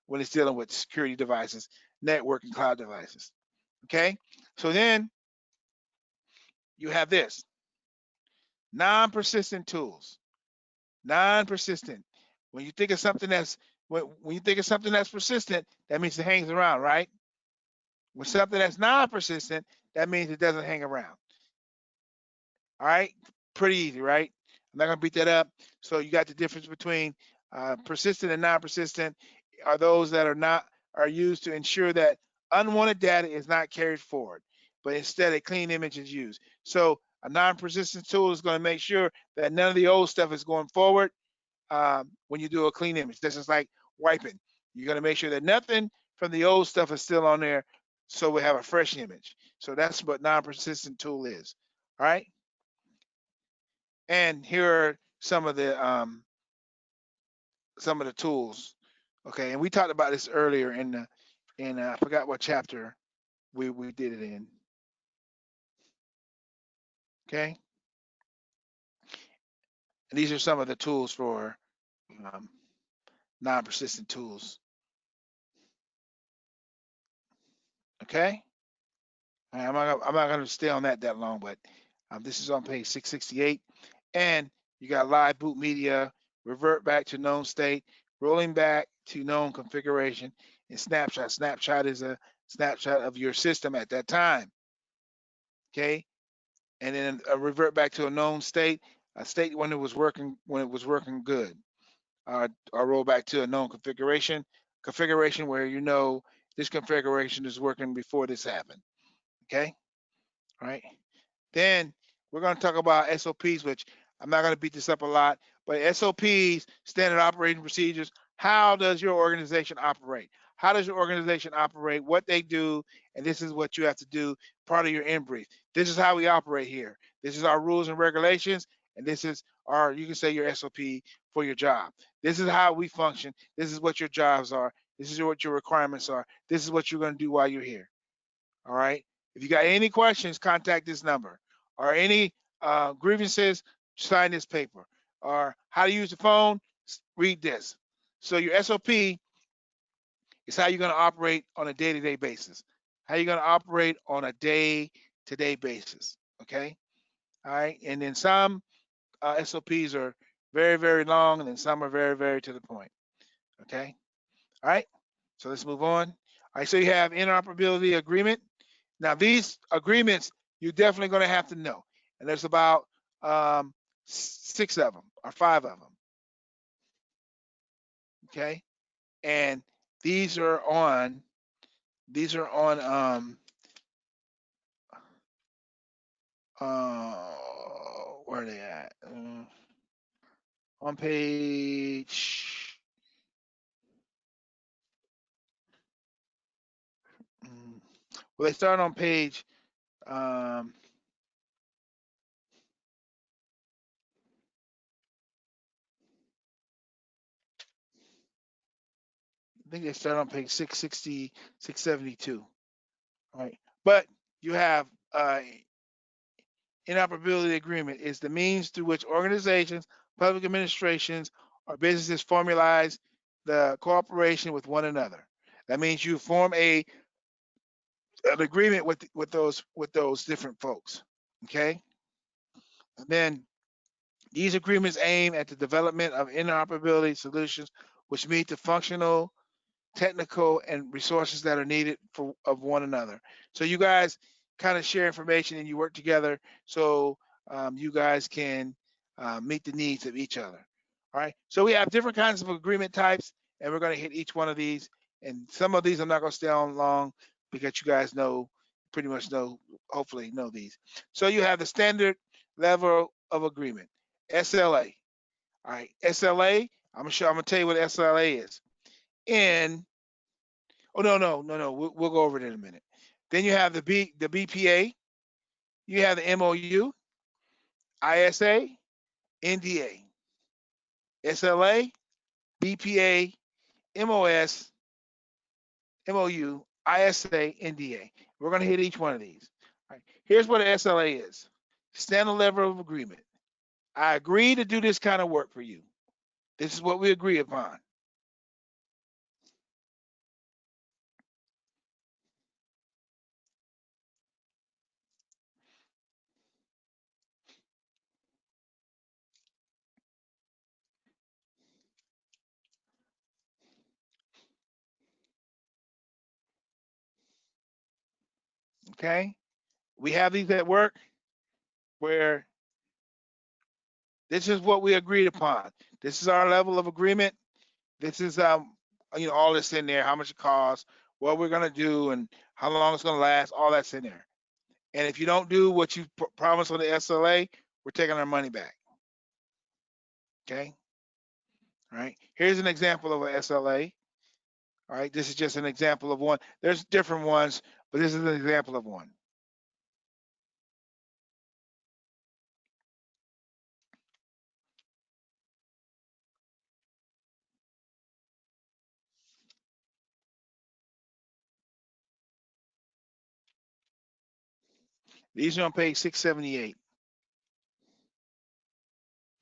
when it's dealing with security devices, network and cloud devices. Okay, so then you have this non-persistent tools. Non-persistent. When you think of something that's when you think of something that's persistent, that means it hangs around, right? When something that's non-persistent, that means it doesn't hang around. All right, pretty easy, right? I'm not gonna beat that up. So you got the difference between persistent and non-persistent are those that are used to ensure that unwanted data is not carried forward, but instead a clean image is used. So a non-persistent tool is going to make sure that none of the old stuff is going forward when you do a clean image. This is like wiping. You're going to make sure that nothing from the old stuff is still on there so we have a fresh image. So that's what non-persistent tool is. All right. And here are some of the tools. Okay, and we talked about this earlier in I forgot what chapter we did it in. Okay, and these are some of the tools for um, non-persistent tools. Okay, I'm not going to stay on that long, but this is on page 668, and you got live boot media, revert back to known state, rolling back to known configuration, and snapshot. Snapshot is a snapshot of your system at that time. Okay, and then revert back to a known state, a state when it was working good, or roll back to a known configuration where you know this configuration is working before this happened. Okay, all right. Then we're going to talk about SOPs, which I'm not going to beat this up a lot, but SOPs, standard operating procedures. How does your organization operate? How does your organization operate? What they do, and this is what you have to do. Part of your in brief. This is how we operate here. This is our rules and regulations, and this is our, you can say, your SOP for your job. This is how we function. This is what your jobs are. This is what your requirements are. This is what you're going to do while you're here. All right. If you got any questions, contact this number. Or any grievances, sign this paper. Or how to use the phone, read this. So your SOP is how you're going to operate on a day-to-day basis. How you're going to operate on a day-to-day basis. Okay. All right. And then some SOPs are very, very long, and then some are very, very to the point. Okay. All right. So let's move on. All right. So you have interoperability agreement. Now, these agreements, you're definitely going to have to know. And there's about 6 of them or 5 of them. Okay. And these are on, where are they at? On page, well, they start on page, I think they start on page 660, 672. All right. But you have interoperability agreement is the means through which organizations, public administrations, or businesses formalize the cooperation with one another. That means you form an agreement with those different folks. Okay. And then these agreements aim at the development of interoperability solutions which meet the functional, technical, and resources that are needed of one another. So you guys kind of share information and you work together so you guys can meet the needs of each other. All right. So we have different kinds of agreement types, and we're going to hit each one of these. And some of these I'm not going to stay on long because you guys pretty much know, hopefully know these. So you have the standard level of agreement, SLA. All right, SLA. I'm gonna tell you what SLA is. In Oh, no. We'll go over it in a minute. Then you have the BPA, you have the MOU, ISA, NDA, SLA, BPA, MOS, MOU, ISA, NDA. We're going to hit each one of these. All right. Here's what an SLA is. Standard level of agreement. I agree to do this kind of work for you. This is what we agree upon. Okay. We have these at work where this is what we agreed upon. This is our level of agreement. This is all this in there, how much it costs, what we're gonna do, and how long it's gonna last. All that's in there. And if you don't do what you promised on the SLA, we're taking our money back. Okay. All right. Here's an example of an SLA. All right. This is just an example of one. There's different ones, but this is an example of one. These are on page 678.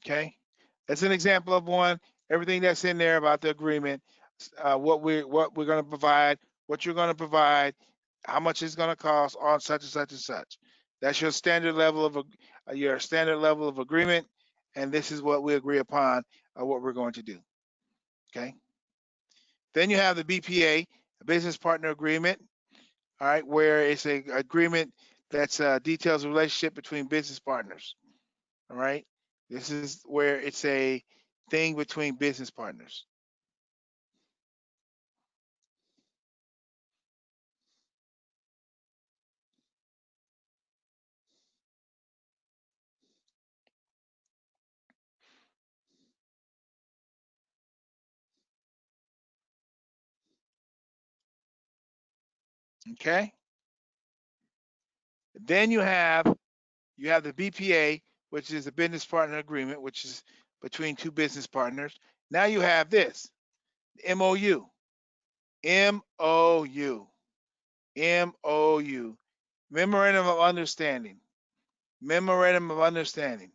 Okay, that's an example of one. Everything that's in there about the agreement, what we're going to provide, what you're going to provide, how much it's going to cost on such and such and such. That's your standard level of agreement, and this is what we agree upon what we're going to do. Okay. Then you have the BPA, a business partner agreement. All right, where it's a agreement that's details a relationship between business partners. All right, this is where it's a thing between business partners. Okay. Then you have the BPA, which is a business partner agreement, which is between two business partners. Now you have this MOU, MOU, MOU, Memorandum of Understanding, Memorandum of Understanding.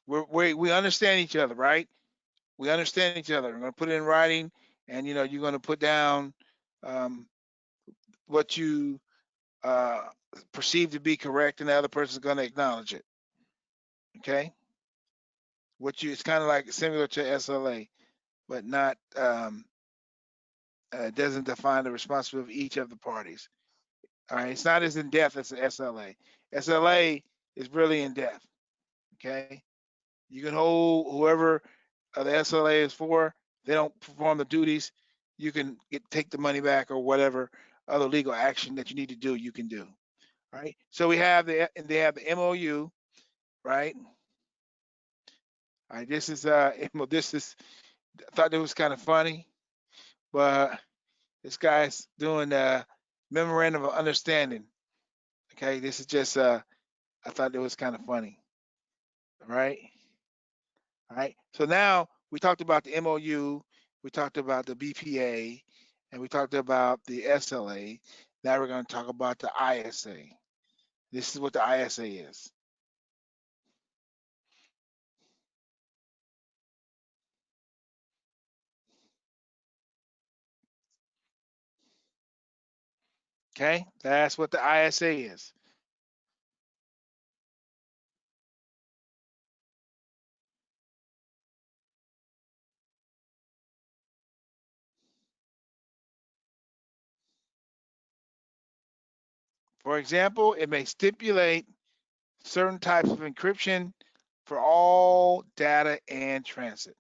We understand each other, right? We understand each other. We're going to put it in writing, and you're going to put down what you perceive to be correct, and the other person's going to acknowledge it. Okay. It's kind of like similar to SLA, but not doesn't define the responsibility of each of the parties. All right, it's not as in depth as the SLA. SLA is really in depth. Okay, you can hold whoever the SLA is for. They don't perform the duties. You can take the money back or whatever other legal action that you need to do. You can do. All right. So they have the MOU, right? All right. This is I thought it was kind of funny, but this guy's doing a memorandum of understanding. Okay, this is just I thought it was kind of funny. All right. All right. So now we talked about the MOU, we talked about the BPA, and we talked about the SLA. Now we're going to talk about the ISA. This is what the ISA is. Okay, that's what the ISA is. For example, it may stipulate certain types of encryption for all data in transit.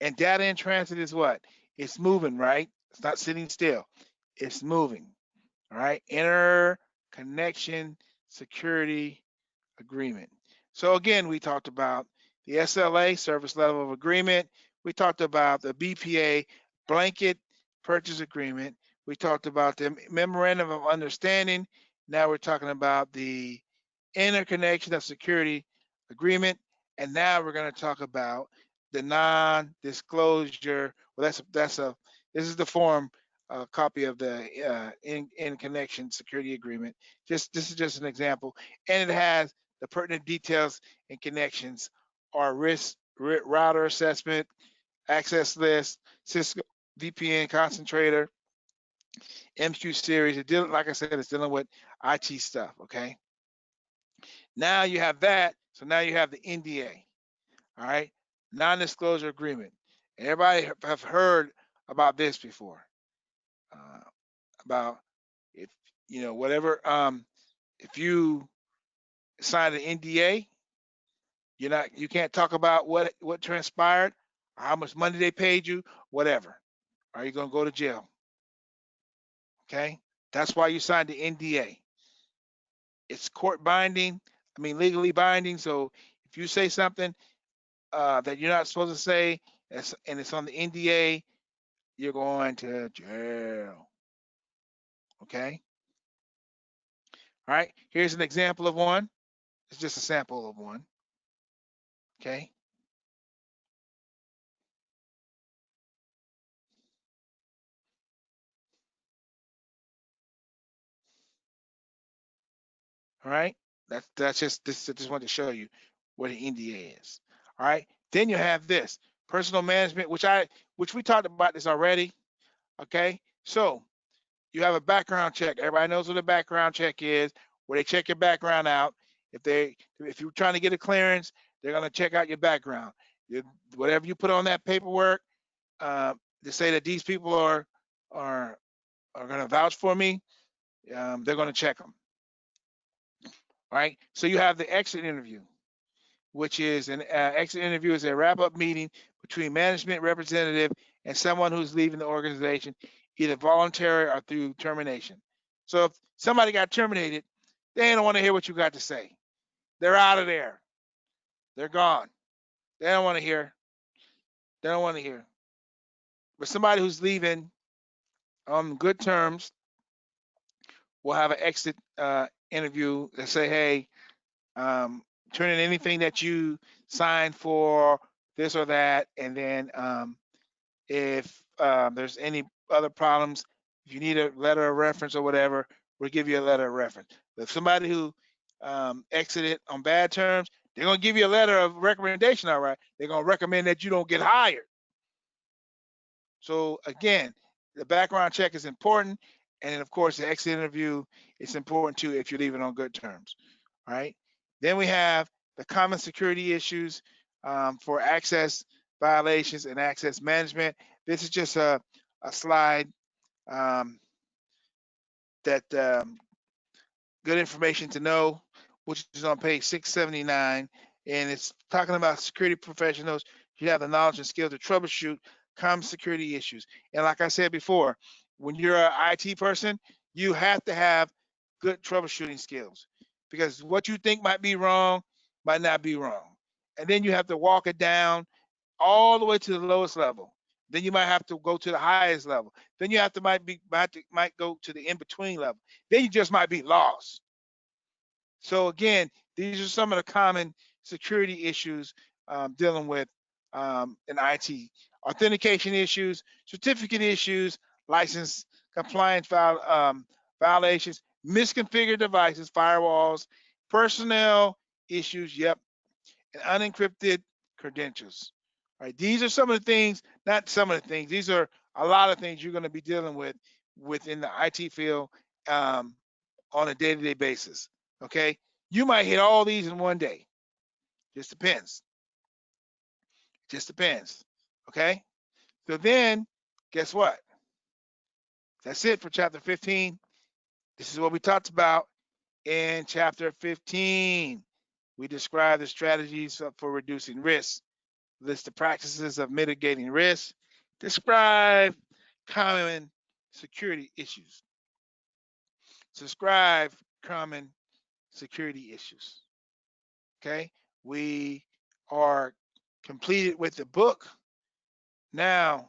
And data in transit is what? It's moving, right? It's not sitting still. It's moving. All right. Interconnection security agreement. So again, we talked about the SLA, service level of agreement. We talked about the BPA, blanket purchase agreement. We talked about the memorandum of understanding. Now we're talking about the interconnection of security agreement. And now we're going to talk about the non-disclosure. Well, this is the form copy of the in connection security agreement. This is just an example, and it has the pertinent details and connections are risk router assessment, access list, Cisco VPN concentrator, MQ series. Like I said, it's dealing with IT stuff. Okay. Now you have that. So now you have the NDA. All right. Non-disclosure agreement. Everybody have heard about this before. About if whatever if you sign an NDA, you can't talk about what transpired, or how much money they paid you, whatever. Are you gonna go to jail? Okay, that's why you signed the NDA. It's court binding. I mean legally binding. So if you say something that you're not supposed to say, and it's on the NDA, you're going to jail. Okay. All right. Here's an example of one. It's just a sample of one. Okay. All right. That's just this. I just wanted to show you what an NDA is. All right. Then you have this personal management, which we talked about this already. Okay. So you have a background check. Everybody knows what a background check is, where they check your background out. If you're trying to get a clearance, they're gonna check out your background. Whatever you put on that paperwork, to say that these people are gonna vouch for me, they're gonna check them. Right. So you have the exit interview, which is an exit interview is a wrap-up meeting between management representative and someone who's leaving the organization, either voluntary or through termination. So if somebody got terminated, they don't want to hear what you got to say. They're out of there. They're gone. They don't want to hear. They don't want to hear. But somebody who's leaving on good terms will have an exit interview and say, hey, turn in anything that you signed for this or that, and then if there's any other problems, if you need a letter of reference or whatever, we'll give you a letter of reference. But if somebody who exited on bad terms, they're gonna give you a letter of recommendation. All right, they're gonna recommend that you don't get hired. So again, the background check is important, and then of course the exit interview is important too if you're leaving on good terms. All right. Then we have the common security issues for access violations and access management. This is just a slide um, that good information to know, which is on page 679, and it's talking about security professionals. You have the knowledge and skill to troubleshoot common security issues. And like I said before, when you're an IT person, you have to have good troubleshooting skills, because what you think might be wrong might not be wrong. And then you have to walk it down all the way to the lowest level. Then you might have to go to the highest level. Then you have to might go to the in between level. Then you just might be lost. So again, these are some of the common security issues dealing with in IT: authentication issues, certificate issues, license compliance violations, misconfigured devices, firewalls, personnel issues. Yep, and unencrypted credentials. Right. These are some of the things, not some of the things. These are a lot of things you're going to be dealing with within the IT field on a day-to-day basis. Okay. You might hit all these in one day. Just depends. Just depends. Okay. So then, guess what? That's it for chapter 15. This is what we talked about in chapter 15. We describe the strategies for reducing risk, list the practices of mitigating risk, describe common security issues, describe common security issues. Okay, we are completed with the book. Now,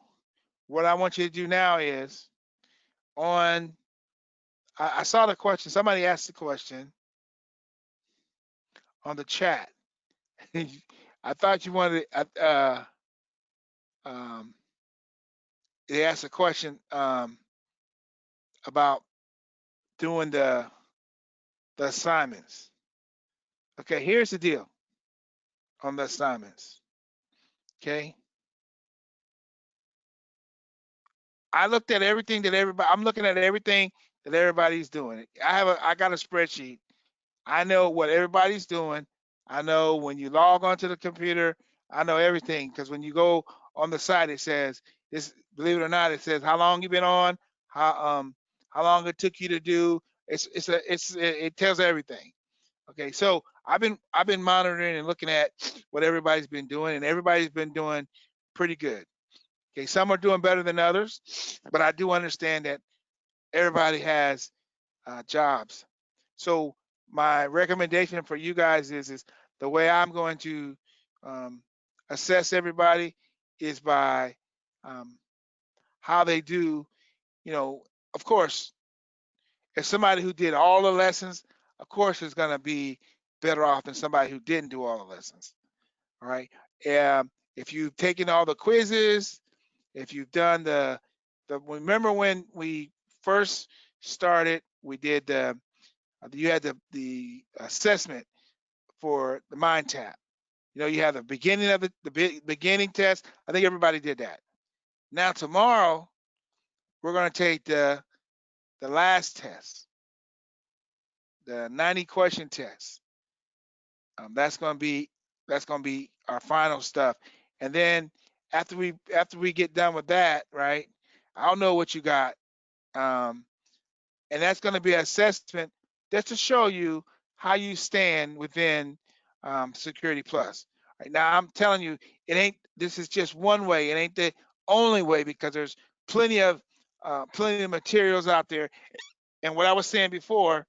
what I want you to do now is I saw the question, somebody asked the question on the chat. I thought you wanted, um, they asked a question about doing the assignments. Okay, here's the deal on the assignments. Okay. I looked at everything that I'm looking at everything that everybody's doing. I got a spreadsheet. I know what everybody's doing. I know when you log onto the computer, I know everything, because when you go on the site, it says this, believe it or not, it says how long you've been on, how long it took you to do. It tells everything. Okay, so I've been monitoring and looking at what everybody's been doing, and everybody's been doing pretty good. Okay, some are doing better than others, but I do understand that everybody has jobs. So my recommendation for you guys is the way I'm going to assess everybody is by how they do, of course, if somebody who did all the lessons, of course, is going to be better off than somebody who didn't do all the lessons. All right. If you've taken all the quizzes, if you've done remember when we first started, we did you had the assessment for the mind tap. You have the beginning of the beginning test. I think everybody did that. Now tomorrow, we're going to take the last test, the 90 question test. That's going to be our final stuff. And then after we get done with that, right? I don't know what you got. And that's going to be an assessment just to show you how you stand within Security Plus. Right now, I'm telling you, this is just one way. It ain't the only way, because there's plenty of materials out there. And what I was saying before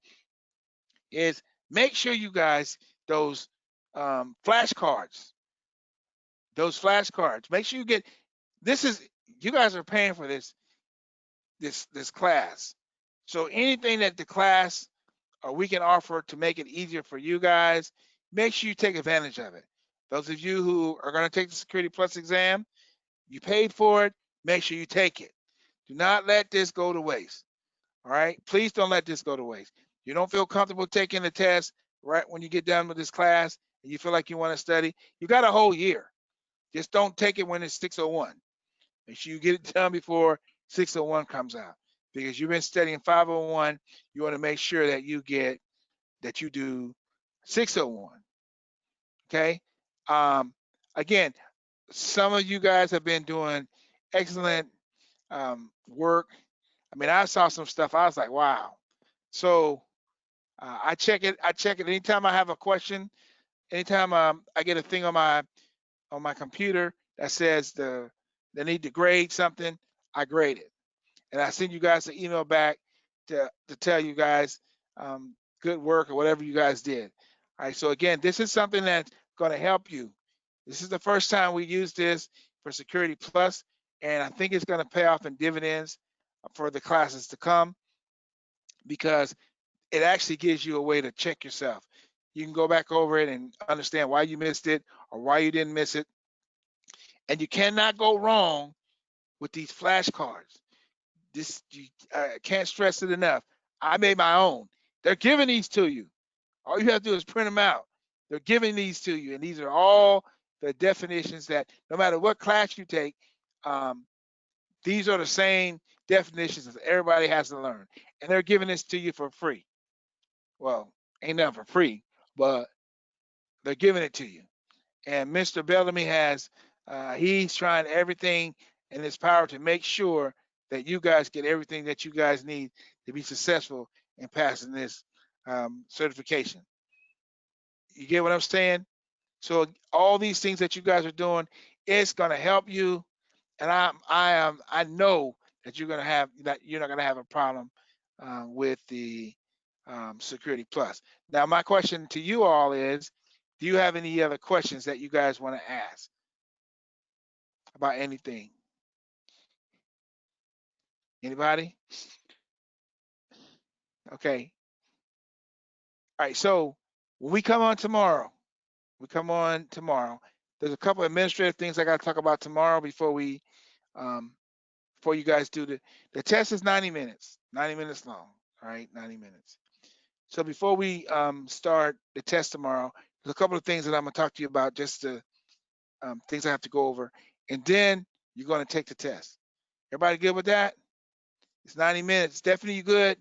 is, make sure you guys, those flashcards, make sure you get, you guys are paying for this class. So anything that the class or we can offer to make it easier for you guys, make sure you take advantage of it. Those of you who are going to take the Security Plus exam, you paid for it, make sure you take it. Do not let this go to waste. All right? Please don't let this go to waste. You don't feel comfortable taking the test right when you get done with this class and you feel like you want to study, you got a whole year. Just don't take it when it's 601. Make sure you get it done before 601 comes out, because you've been studying 501. You want to make sure that you do 601. Okay. Again, some of you guys have been doing excellent work. I mean, I saw some stuff. I was like, wow. So I check it. Anytime I have a question. Anytime I get a thing on my computer that says they need to grade something, I grade it, and I send you guys an email back to tell you guys good work or whatever you guys did. All right. So again, this is something that's going to help you. This is the first time we use this for Security Plus, and I think it's going to pay off in dividends for the classes to come, because it actually gives you a way to check yourself. You can go back over it and understand why you missed it or why you didn't miss it. And you cannot go wrong with these flashcards. I can't stress it enough. I made my own. They're giving these to you. All you have to do is print them out. They're giving these to you, and these are all the definitions that no matter what class you take, these are the same definitions that everybody has to learn. And they're giving this to you for free. Well, ain't nothing for free, but they're giving it to you. And Mr. Bellamy he's trying everything in his power to make sure that you guys get everything that you guys need to be successful in passing this certification. You get what I'm saying? So all these things that you guys are doing, it's going to help you. And I know that you're not going to have a problem with the Security Plus. Now, my question to you all is, do you have any other questions that you guys want to ask about anything? Anybody? Okay. All right. So when we come on tomorrow, there's a couple of administrative things I got to talk about tomorrow before you guys do the test is 90 minutes long. All right, 90 minutes. So before we start the test tomorrow, there's a couple of things that I'm going to talk to you about, just the things I have to go over, and then you're going to take the test. Everybody good with that? It's 90 minutes. Stephanie, you good?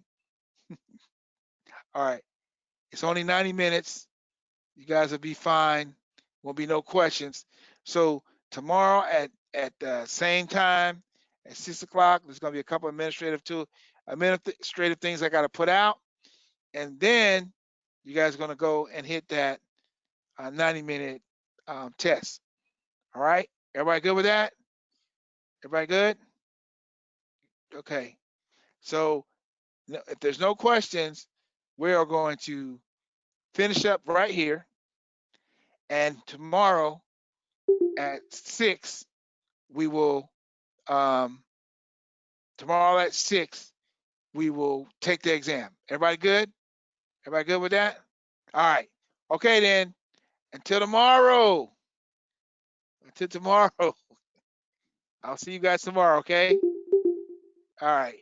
All right. It's only 90 minutes. You guys will be fine. Won't be no questions. So tomorrow at the same time at 6 o'clock, there's going to be a couple administrative things I got to put out, and then you guys are going to go and hit that 90-minute test. All right. Everybody good with that? Everybody good? Okay. So if there's no questions, we are going to finish up right here. And tomorrow at 6, we will tomorrow at 6, we will take the exam. Everybody good? Everybody good with that? All right. Okay then. Until tomorrow. Until tomorrow. I'll see you guys tomorrow, okay? All right.